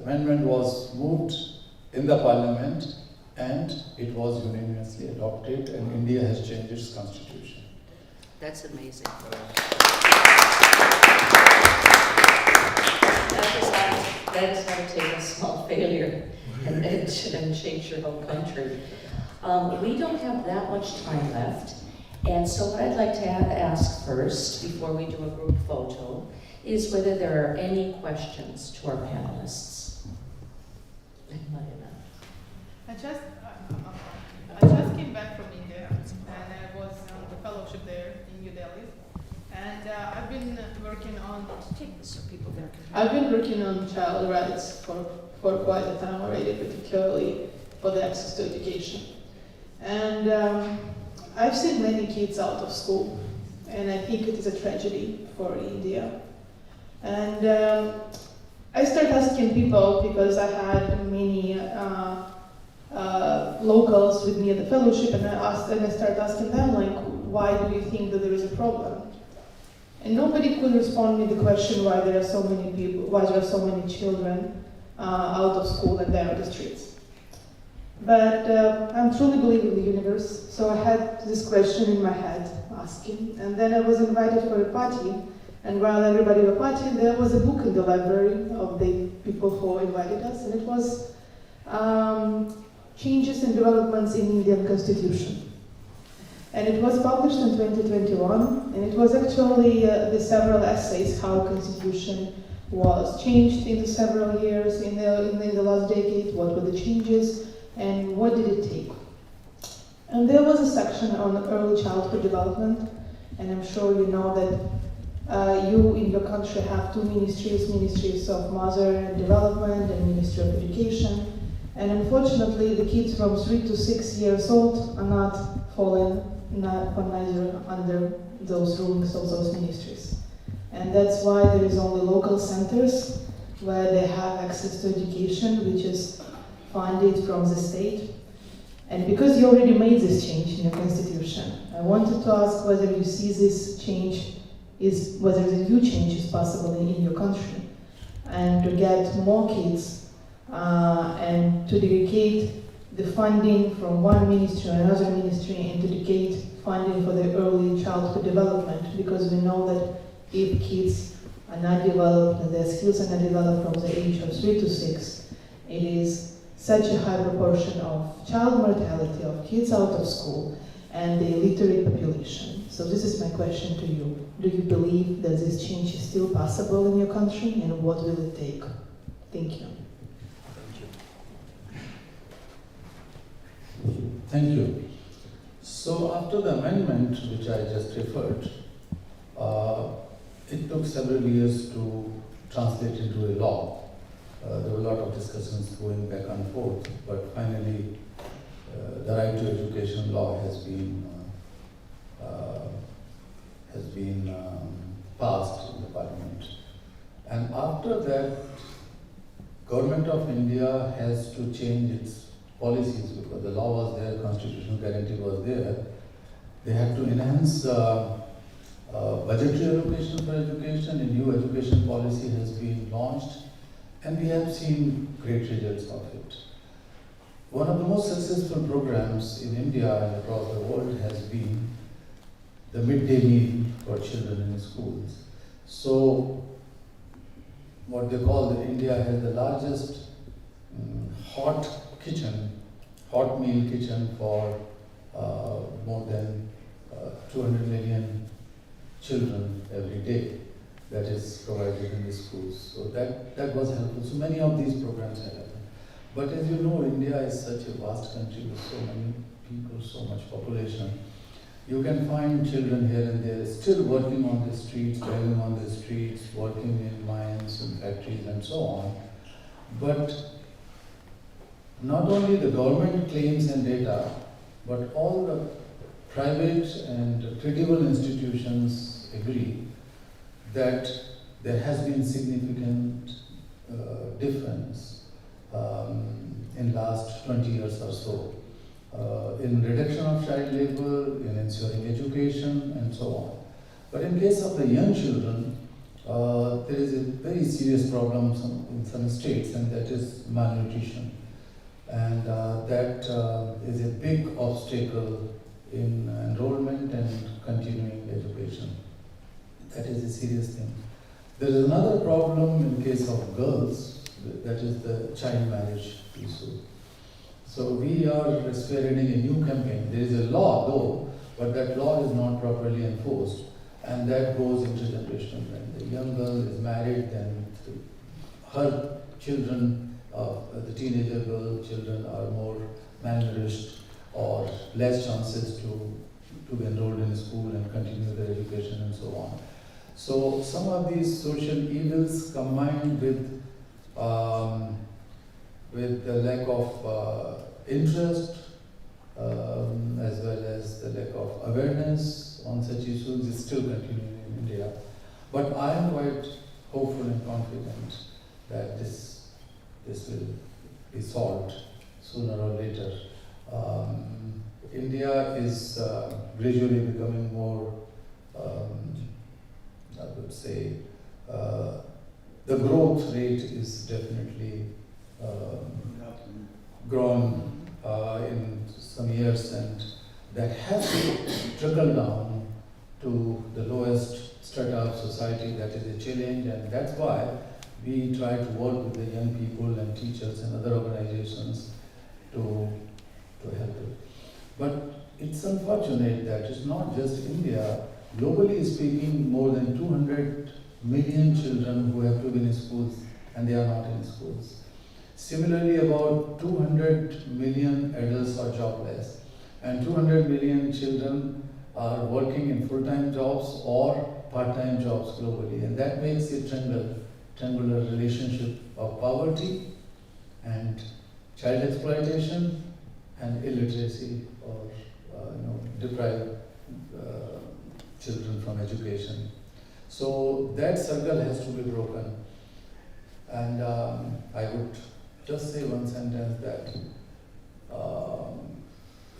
amendment was moved in the parliament and it was unanimously adopted and India has changed its constitution. That's amazing. That is how to take a small failure and change your whole country. We don't have that much time left, and so what I'd like to ask first, before we do a group photo, is whether there are any questions to our panelists. I just came back from India, and I was on the fellowship there in New Delhi. And I've been working on child rights for quite a time already, particularly for the access to education. And I've seen many kids out of school, and I think it is a tragedy for India. And I started asking people, because I had many locals with me at the fellowship, and I started asking them, like, why do you think that there is a problem? And nobody could respond me the question why there are so many people, why there are so many children out of school and there on the streets. But I truly believe in the universe, so I had this question in my head asking, and then I was invited for a party, and while everybody was partying, there was a book in the library of the people who invited us, and it was Changes and Developments in Indian Constitution. And it was published in 2021, and it was actually the several essays how Constitution was changed in the several years, in the last decade, what were the changes, and what did it take. And there was a section on early childhood development, and I'm sure you know that you in your country have two ministries of mother and development and Ministry of Education. And unfortunately, the kids from 3 to 6 years old are not falling neither under those rulings of those ministries. And that's why there is only local centers where they have access to education, which is funded from the state. And because you already made this change in your constitution, I wanted to ask whether you see this change whether the new change is possible in your country, and to get more kids and to dedicate the funding from one ministry to another ministry and to dedicate funding for the early childhood development, because we know that if kids are not developed and their skills are not developed from the age of 3 to 6, it is such a high proportion of child mortality, of kids out of school, and the illiterate population. So this is my question to you. Do you believe that this change is still possible in your country, and what will it take? Thank you. Thank you. So after the amendment, which I just referred, it took several years to translate into a law. There were a lot of discussions going back and forth, but finally the right to education law has been passed in the parliament. And after that, Government of India has to change its policies, because the law was there, constitutional guarantee was there. They had to enhance budgetary allocation for education. A new education policy has been launched, and we have seen great results of it. One of the most successful programs in India and across the world has been the midday meal for children in schools. So, what they call India has the largest hot meal kitchen for more than 200 million children every day that is provided in the schools. So that was helpful. So many of these programs have happened. But as you know, India is such a vast country with so many people, so much population. You can find children here and there still working on the streets, driving on the streets, working in mines and factories and so on. But not only the government claims and data, but all the private and credible institutions agree that there has been significant difference in last 20 years or so. In reduction of child labor, in ensuring education, and so on. But in case of the young children, there is a very serious problem in some states, and that is malnutrition. And that is a big obstacle in enrollment and continuing education. That is a serious thing. There is another problem in case of girls, that is the child marriage issue. So we are spearheading a new campaign. There is a law though, but that law is not properly enforced, and that goes intergenerational. When the young girl is married, then her children, the teenager girl children are more malnourished or less chances to be enrolled in school and continue their education and so on. So some of these social evils combined with the lack of interest as well as the lack of awareness on such issues is still continuing in India. But I am quite hopeful and confident that this will be solved sooner or later. India is gradually becoming more, I would say, the growth rate is definitely grown in some years, and that has to trickle down to the lowest strata of society. That is a challenge, and that's why we try to work with the young people and teachers and other organizations to help it. But it's unfortunate that it's not just India. Globally speaking, more than 200 million children who have to be in schools and they are not in schools. Similarly, about 200 million adults are jobless, and 200 million children are working in full-time jobs or part-time jobs globally, and that makes a triangular relationship of poverty and child exploitation and illiteracy, or deprive children from education. So that circle has to be broken, and I would just say one sentence that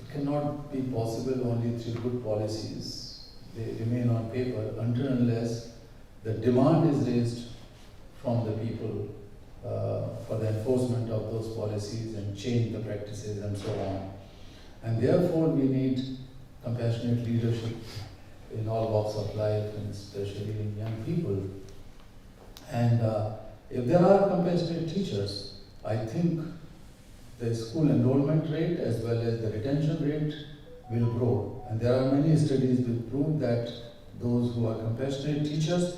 it cannot be possible only through good policies. They remain on paper until unless the demand is raised from the people for the enforcement of those policies and change the practices and so on. And therefore we need compassionate leadership in all walks of life, and especially in young people. And if there are compassionate teachers, I think the school enrollment rate as well as the retention rate will grow. And there are many studies that prove that those who are compassionate teachers,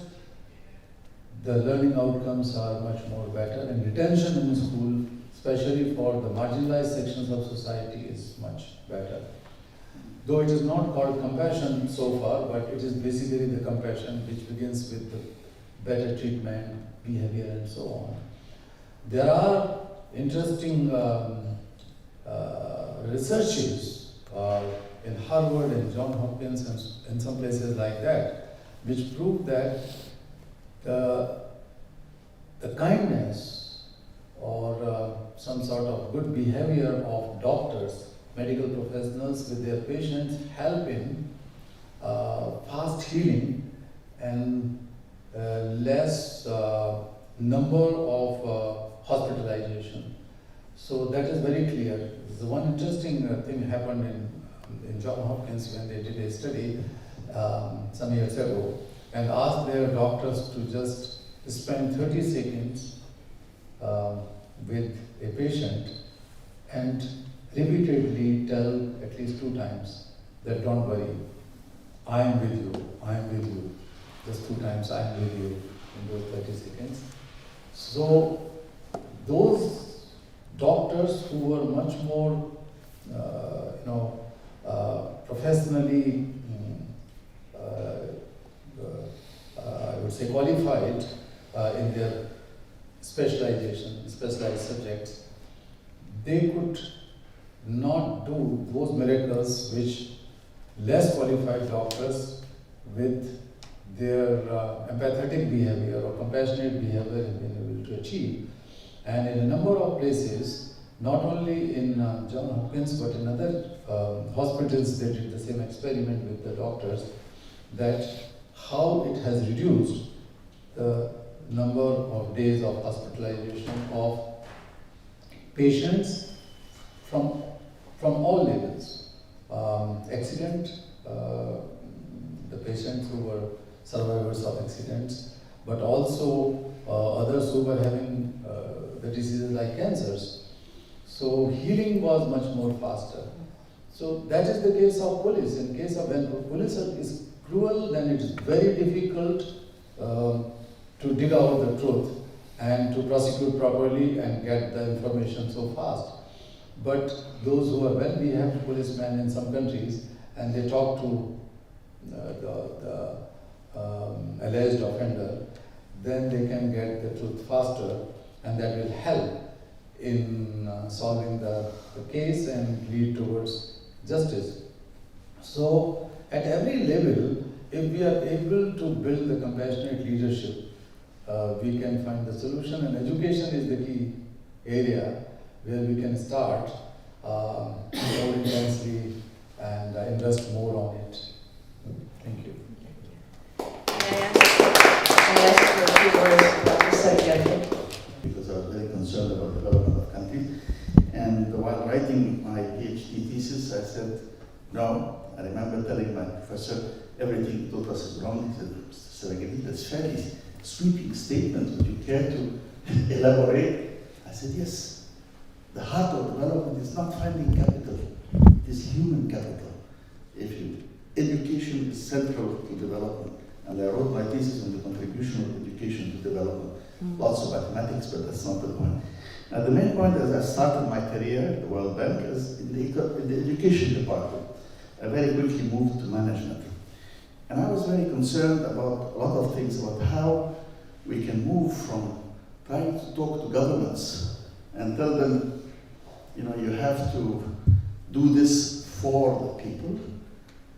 the learning outcomes are much more better, and retention in school, especially for the marginalized sections of society, is much better. Though it is not called compassion so far, but it is basically the compassion which begins with the better treatment, behavior, and so on. There are interesting researches in Harvard and Johns Hopkins and some places like that, which prove that the kindness or some sort of good behavior of doctors, medical professionals with their patients help in fast healing and less number of hospitalization. So that is very clear. The one interesting thing happened in Johns Hopkins when they did a study some years ago and asked their doctors to just spend 30 seconds with a patient and repeatedly tell at least 2 times that don't worry, I am with you, I am with you. Just 2 times I am with you in those 30 seconds. So those doctors who were much more professionally I would say qualified in their specialized subjects, they could not do those miracles which less qualified doctors with their empathetic behavior or compassionate behavior have been able to achieve. And in a number of places, not only in Johns Hopkins but in other hospitals, they did the same experiment with the doctors, that how it has reduced the number of days of hospitalization of patients from all levels. Accident, the patients who were survivors of accidents, but also others who were having the diseases like cancers. So healing was much more faster. So that is the case of police. In case of when police is cruel, then it is very difficult to dig out the truth and to prosecute properly and get the information so fast. But those who are well-behaved policemen in some countries and they talk to the alleged offender, then they can get the truth faster, and that will help in solving the case and lead towards justice. So at every level, if we are able to build the compassionate leadership, we can find the solution, and education is the key area where we can start more intensely and invest more on it. Thank you. I ask for a few words about the subject. Because I was very concerned about the development of countries. And while writing my PhD thesis, I said, no, I remember telling my professor, everything you taught us is wrong. He said, Saragali, that's fairly sweeping statement. Would you care to elaborate? I said, yes. The heart of development is not finding capital. It is human capital. Education is central to development. And I wrote my thesis on the contribution of education to development. Lots of mathematics, but that's not the point. Now, the main point is I started my career at the World Bank as in the education department. I very quickly moved to management. And I was very concerned about a lot of things, about how we can move from trying to talk to governments and tell them, you have to do this for the people,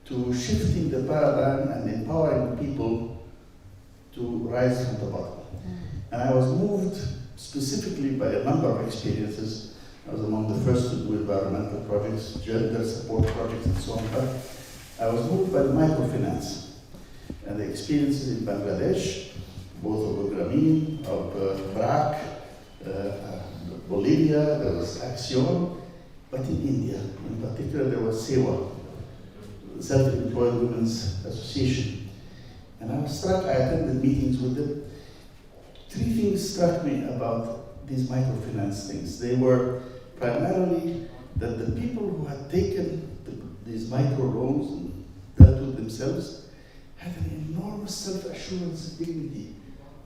to shifting the paradigm and empowering people to rise from the bottom. And I was moved specifically by a number of experiences. I was among the first to do environmental projects, gender support projects, and so on. But I was moved by the microfinance and the experiences in Bangladesh, both of Grameen, of BRAC, Bolivia, there was Action, but in India, in particular, there was SEWA, Self-Employed Women's Association. And I was struck, I attended meetings with them. 3 things struck me about these microfinance things. They were primarily that the people who had taken these micro loans and dealt with themselves had an enormous self-assurance and dignity.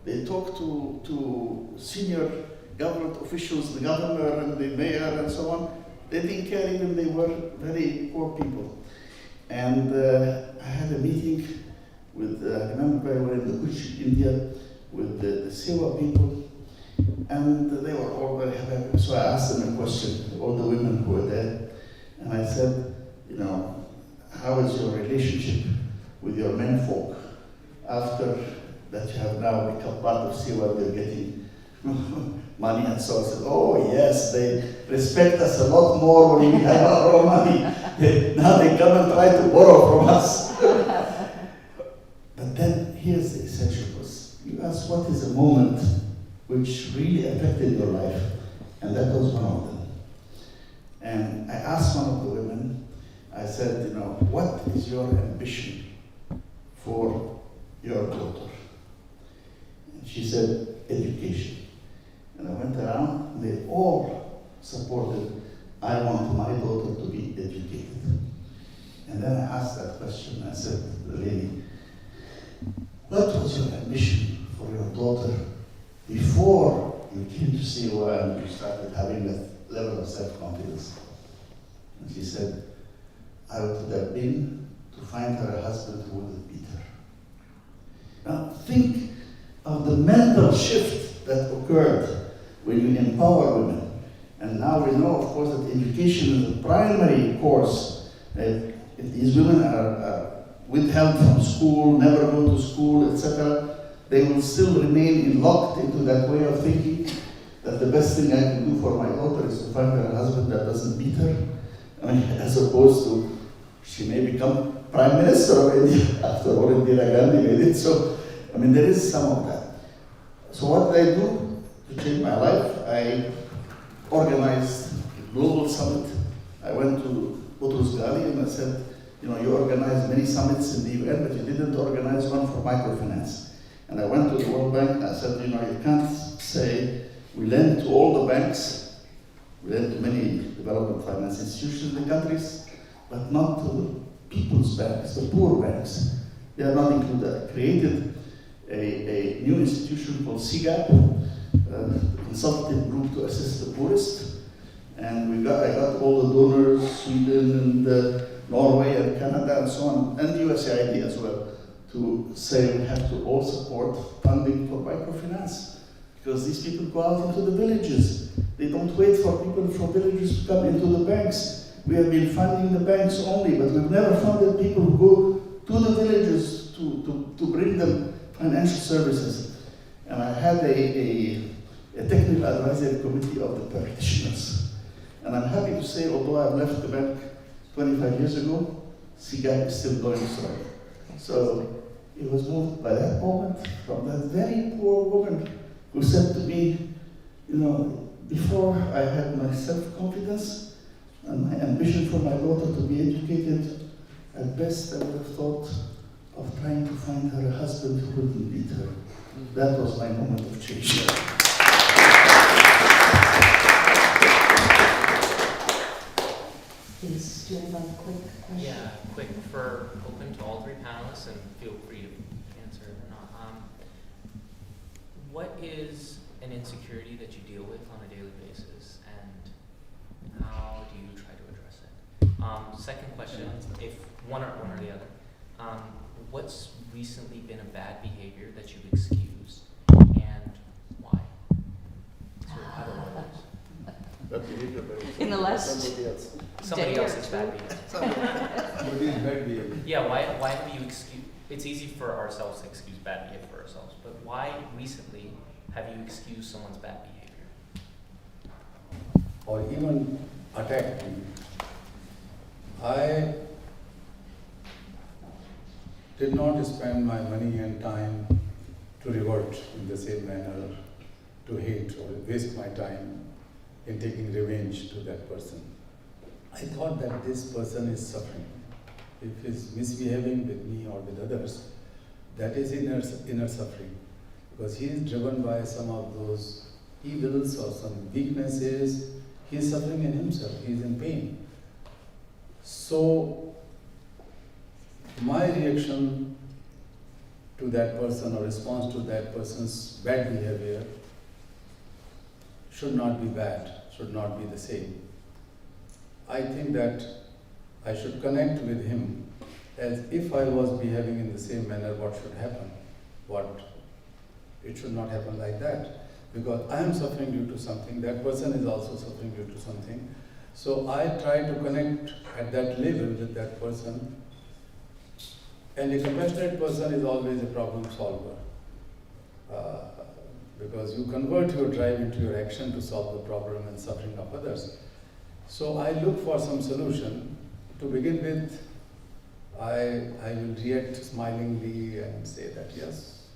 They talked to senior government officials, the governor and the mayor and so on. They didn't care even they were very poor people. And I had a meeting with, I remember very well in the Kuch, India, with the Sewa people, and they were all very happy. So I asked them a question, all the women who were there, and I said, how is your relationship with your menfolk after that you have now become part of Sewa, they're getting money. And so I said, oh yes, they respect us a lot more when we have our own money. Now they come and try to borrow from us. But then here's the essential question. You asked what is a moment which really affected your life, and that was one of them. And I asked one of the women, I said, what is your ambition for your daughter? And she said, education. And I went around, and they all supported, I want my daughter to be educated. And then I asked that question, I said to the lady, what was your ambition for your daughter before you came to COI and you started having that level of self-confidence? And she said, I would have been to find her a husband who wouldn't beat her. Now think of the mental shift that occurred when you empower women. And now we know, of course, that education is a primary course. If these women are withheld from school, never go to school, etc., they will still remain locked into that way of thinking that the best thing I can do for my daughter is to find her a husband that doesn't beat her. I mean, as opposed to, she may become Prime Minister of India, after all Indira Gandhi made it. So, I mean, there is some of that. So what did I do to change my life? I organized a global summit. I went to Boutros Ghali and I said, you organized many summits in the UN, but you didn't organize one for microfinance. And I went to the World Bank and I said, you can't say we lend to all the banks, we lend to many development finance institutions in the countries, but not to the people's banks, the poor banks. They are not included. I created a new institution called CGAP, a consultative group to assist the poorest. And I got all the donors, Sweden and Norway and Canada and so on, and USAID as well, to say we have to all support funding for microfinance. Because these people go out into the villages. They don't wait for people from villages to come into the banks. We have been funding the banks only, but we've never funded people who go to the villages to bring them financial services. And I had a technical advisory committee of the practitioners. And I'm happy to say, although I've left the bank 25 years ago, CGAP is still going strong. So it was moved by that moment from that very poor woman who said to me, before I had my self-confidence and my ambition for my daughter to be educated, at best I would have thought of trying to find her a husband who wouldn't beat her. That was my moment of change. Please, do you have a quick question? Yeah, quick, open to all three panelists, and feel free to answer it or not. What is an insecurity that you deal with on a daily basis, and how do you try to address it? Second question, if one or the other, what's recently been a bad behavior that you've excused, and why? So either one of those. In the last Somebody day or else's two? bad behavior. Yeah, why have you excused? It's easy for ourselves to excuse bad behavior for ourselves, but why recently have you excused someone's bad behavior? Or even attacked me. I did not spend my money and time to revert in the same manner, to hate or waste my time in taking revenge to that person. I thought that this person is suffering. If he's misbehaving with me or with others, that is inner suffering. Because he is driven by some of those evils or some weaknesses. He is suffering in himself, he is in pain. So, my reaction to that person or response to that person's bad behavior should not be bad, should not be the same. I think that I should connect with him as if I was behaving in the same manner, what should happen? It should not happen like that. Because I am suffering due to something, that person is also suffering due to something. So I try to connect at that level with that person. And a compassionate person is always a problem solver. because you convert your drive into your action to solve the problem and suffering of others. So I look for some solution. To begin with, I will react smilingly and say that yes,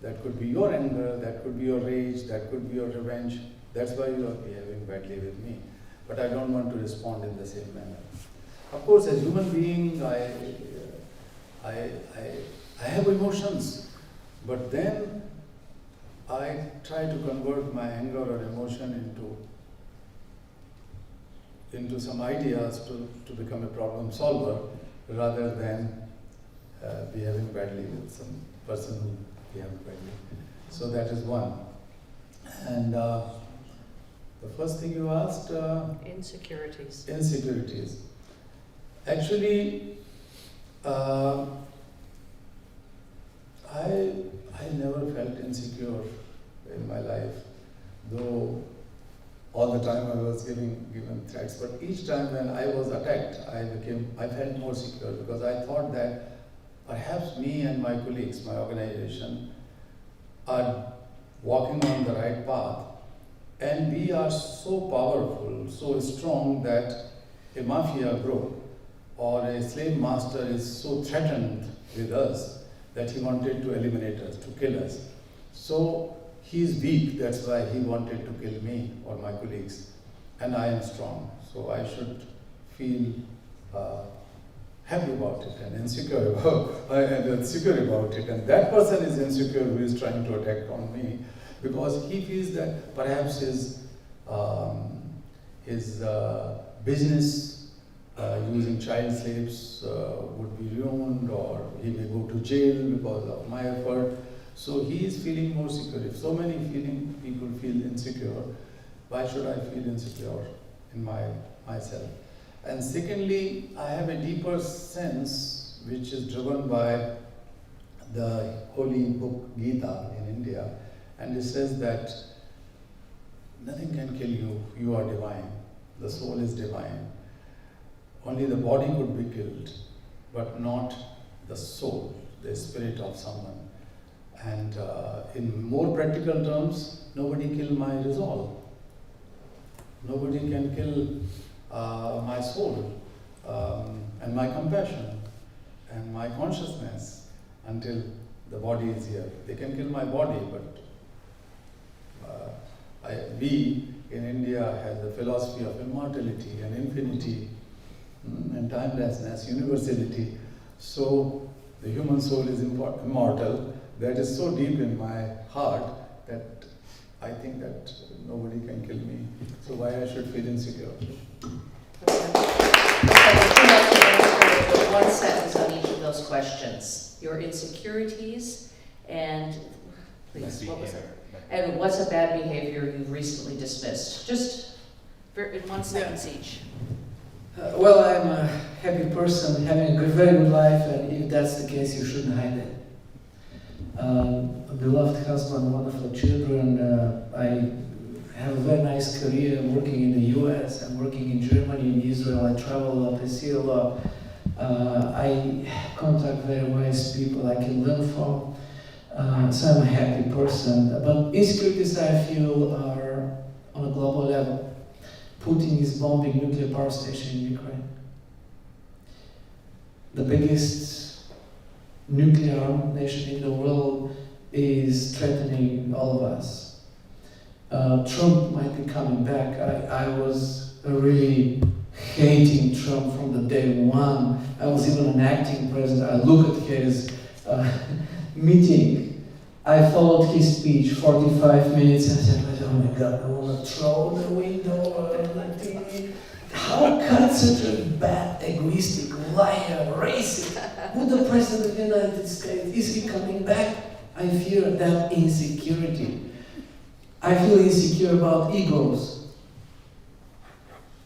that could be your anger, that could be your rage, that could be your revenge. That's why you are behaving badly with me. But I don't want to respond in the same manner. Of course, as human being, I have emotions, but then I try to convert my anger or emotion into some ideas to become a problem solver, rather than behaving badly with some person who behaved badly. So that is one. And the first thing you asked? Insecurities. Insecurities. Actually, I never felt insecure in my life, though all the time I was given threats. But each time when I was attacked, I felt more secure, because I thought that perhaps me and my colleagues, my organization, are walking on the right path, and we are so powerful, so strong that a mafia group or a slave master is so threatened with us that he wanted to eliminate us, to kill us. So he is weak, that's why he wanted to kill me or my colleagues, and I am strong. So I should feel happy about it and insecure about it. And that person is insecure who is trying to attack on me, because he feels that perhaps his business using child slaves would be ruined, or he may go to jail because of my effort. So he is feeling more secure. If so many people feel insecure, why should I feel insecure in myself? And secondly, I have a deeper sense which is driven by the holy book Gita in India, and it says that nothing can kill you, you are divine, the soul is divine. Only the body could be killed, but not the soul, the spirit of someone. And in more practical terms, nobody kill my resolve. Nobody can kill my soul and my compassion and my consciousness until the body is here. They can kill my body, but we in India have the philosophy of immortality and infinity and timelessness, universality. So the human soul is immortal. That is so deep in my heart that I think that nobody can kill me. So why I should feel insecure? Okay, would you like to answer with one sentence on each of those questions? Your insecurities and, please, what was it? And what's a bad behavior you've recently dismissed? Just in one sentence each. Well, I'm a happy person, having a very good life, and if that's the case, you shouldn't hide it. A beloved husband, wonderful children. I have a very nice career working in the US. I'm working in Germany, in Israel. I travel a lot, I see a lot. I contact very wise people I can learn from. So I'm a happy person. But insecurities, I feel, are on a global level. Putin is bombing nuclear power station in Ukraine. The biggest nuclear nation in the world is threatening all of us. Trump might be coming back. I was really hating Trump from the day one. I was even an acting president. I looked at his meeting. I followed his speech, 45 minutes, and I said, oh my God, I want to throw the window and the TV. How can such a bad, egoistic, liar, racist, would the President of the United States, is he coming back? I fear that insecurity. I feel insecure about egos,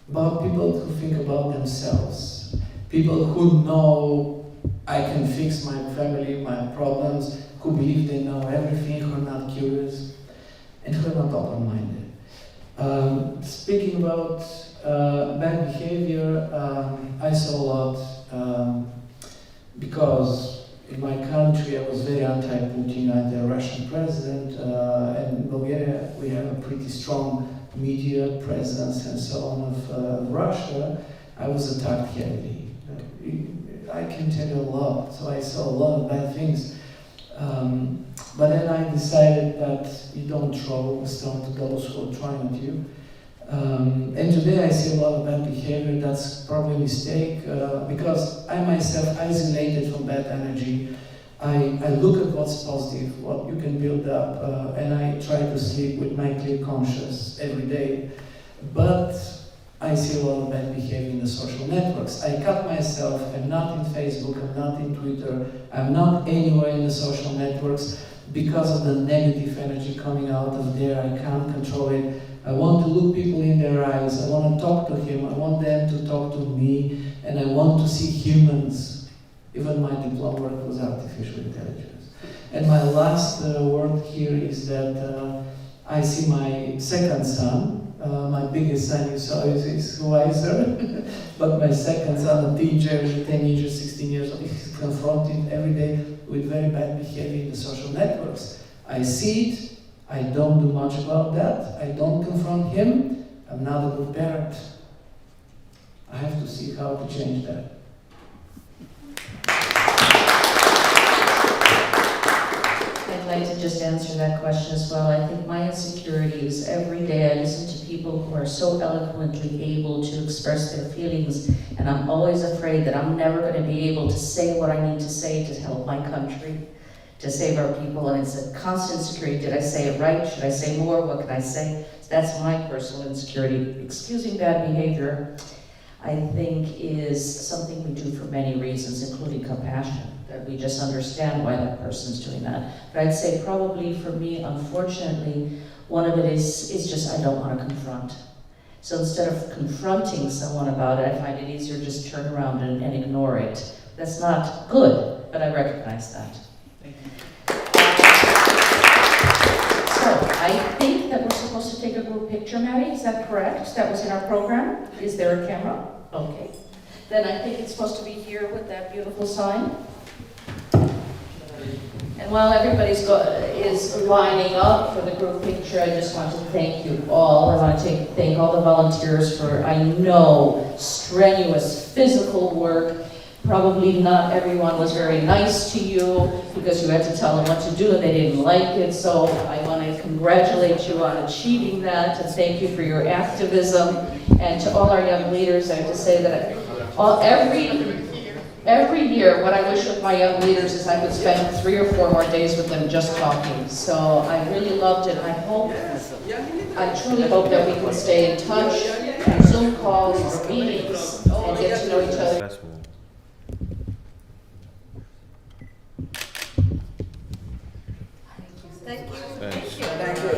about people who think about themselves, people who know I can fix my family, my problems, who believe they know everything, who are not curious, and who are not open-minded. Speaking about bad behavior, I saw a lot because in my country, I was very anti-Putin, anti-Russian president, and in Bulgaria we have a pretty strong media presence and so on of Russia. I was attacked heavily. I can tell you a lot, so I saw a lot of bad things. But then I decided that you don't throw a stone to those who are trying at you. And today I see a lot of bad behavior. That's probably a mistake because I myself isolated from bad energy. I look at what's positive, what you can build up, and I try to sleep with my clear conscience every day. But I see a lot of bad behavior in the social networks. I cut myself. I'm not in Facebook, I'm not in Twitter, I'm not anywhere in the social networks because of the negative energy coming out of there. I can't control it. I want to look people in their eyes. I want to talk to him. I want them to talk to me. And I want to see humans. Even my diploma work was artificial intelligence. And my last word here is that I see my second son. My biggest son you saw is wiser. But my second son, a teenager, 10 years, 16 years old, is confronted every day with very bad behavior in the social networks. I see it. I don't do much about that. I don't confront him. I'm not a good parent. I have to see how to change that. I'd like to just answer that question as well. I think my insecurity is every day I listen to people who are so eloquently able to express their feelings, and I'm always afraid that I'm never going to be able to say what I need to say to help my country, to save our people, and it's a constant insecurity. Did I say it right? Should I say more? What can I say? That's my personal insecurity. Excusing bad behavior, I think, is something we do for many reasons, including compassion, that we just understand why that person's doing that. But I'd say probably for me, unfortunately, one of it is just I don't want to confront. So instead of confronting someone about it, I find it easier to just turn around and ignore it. That's not good, but I recognize that. So, I think that we're supposed to take a group picture, Maddie, is that correct? That was in our program? Is there a camera? Okay. Then I think it's supposed to be here with that beautiful sign. And while everybody's is lining up for the group picture, I just want to thank you all. I want to thank all the volunteers for, I know, strenuous physical work. Probably not everyone was very nice to you because you had to tell them what to do and they didn't like it. So I want to congratulate you on achieving that and thank you for your activism. And to all our young leaders, I have to say that every year what I wish with my young leaders is I could spend 3 or 4 more days with them just talking. So I really loved it. I truly hope that we can stay in touch, Zoom calls, or meetings, and get to know each other. Thank you. Thanks. Thank you.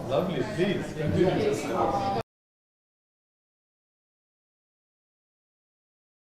Lovely, please.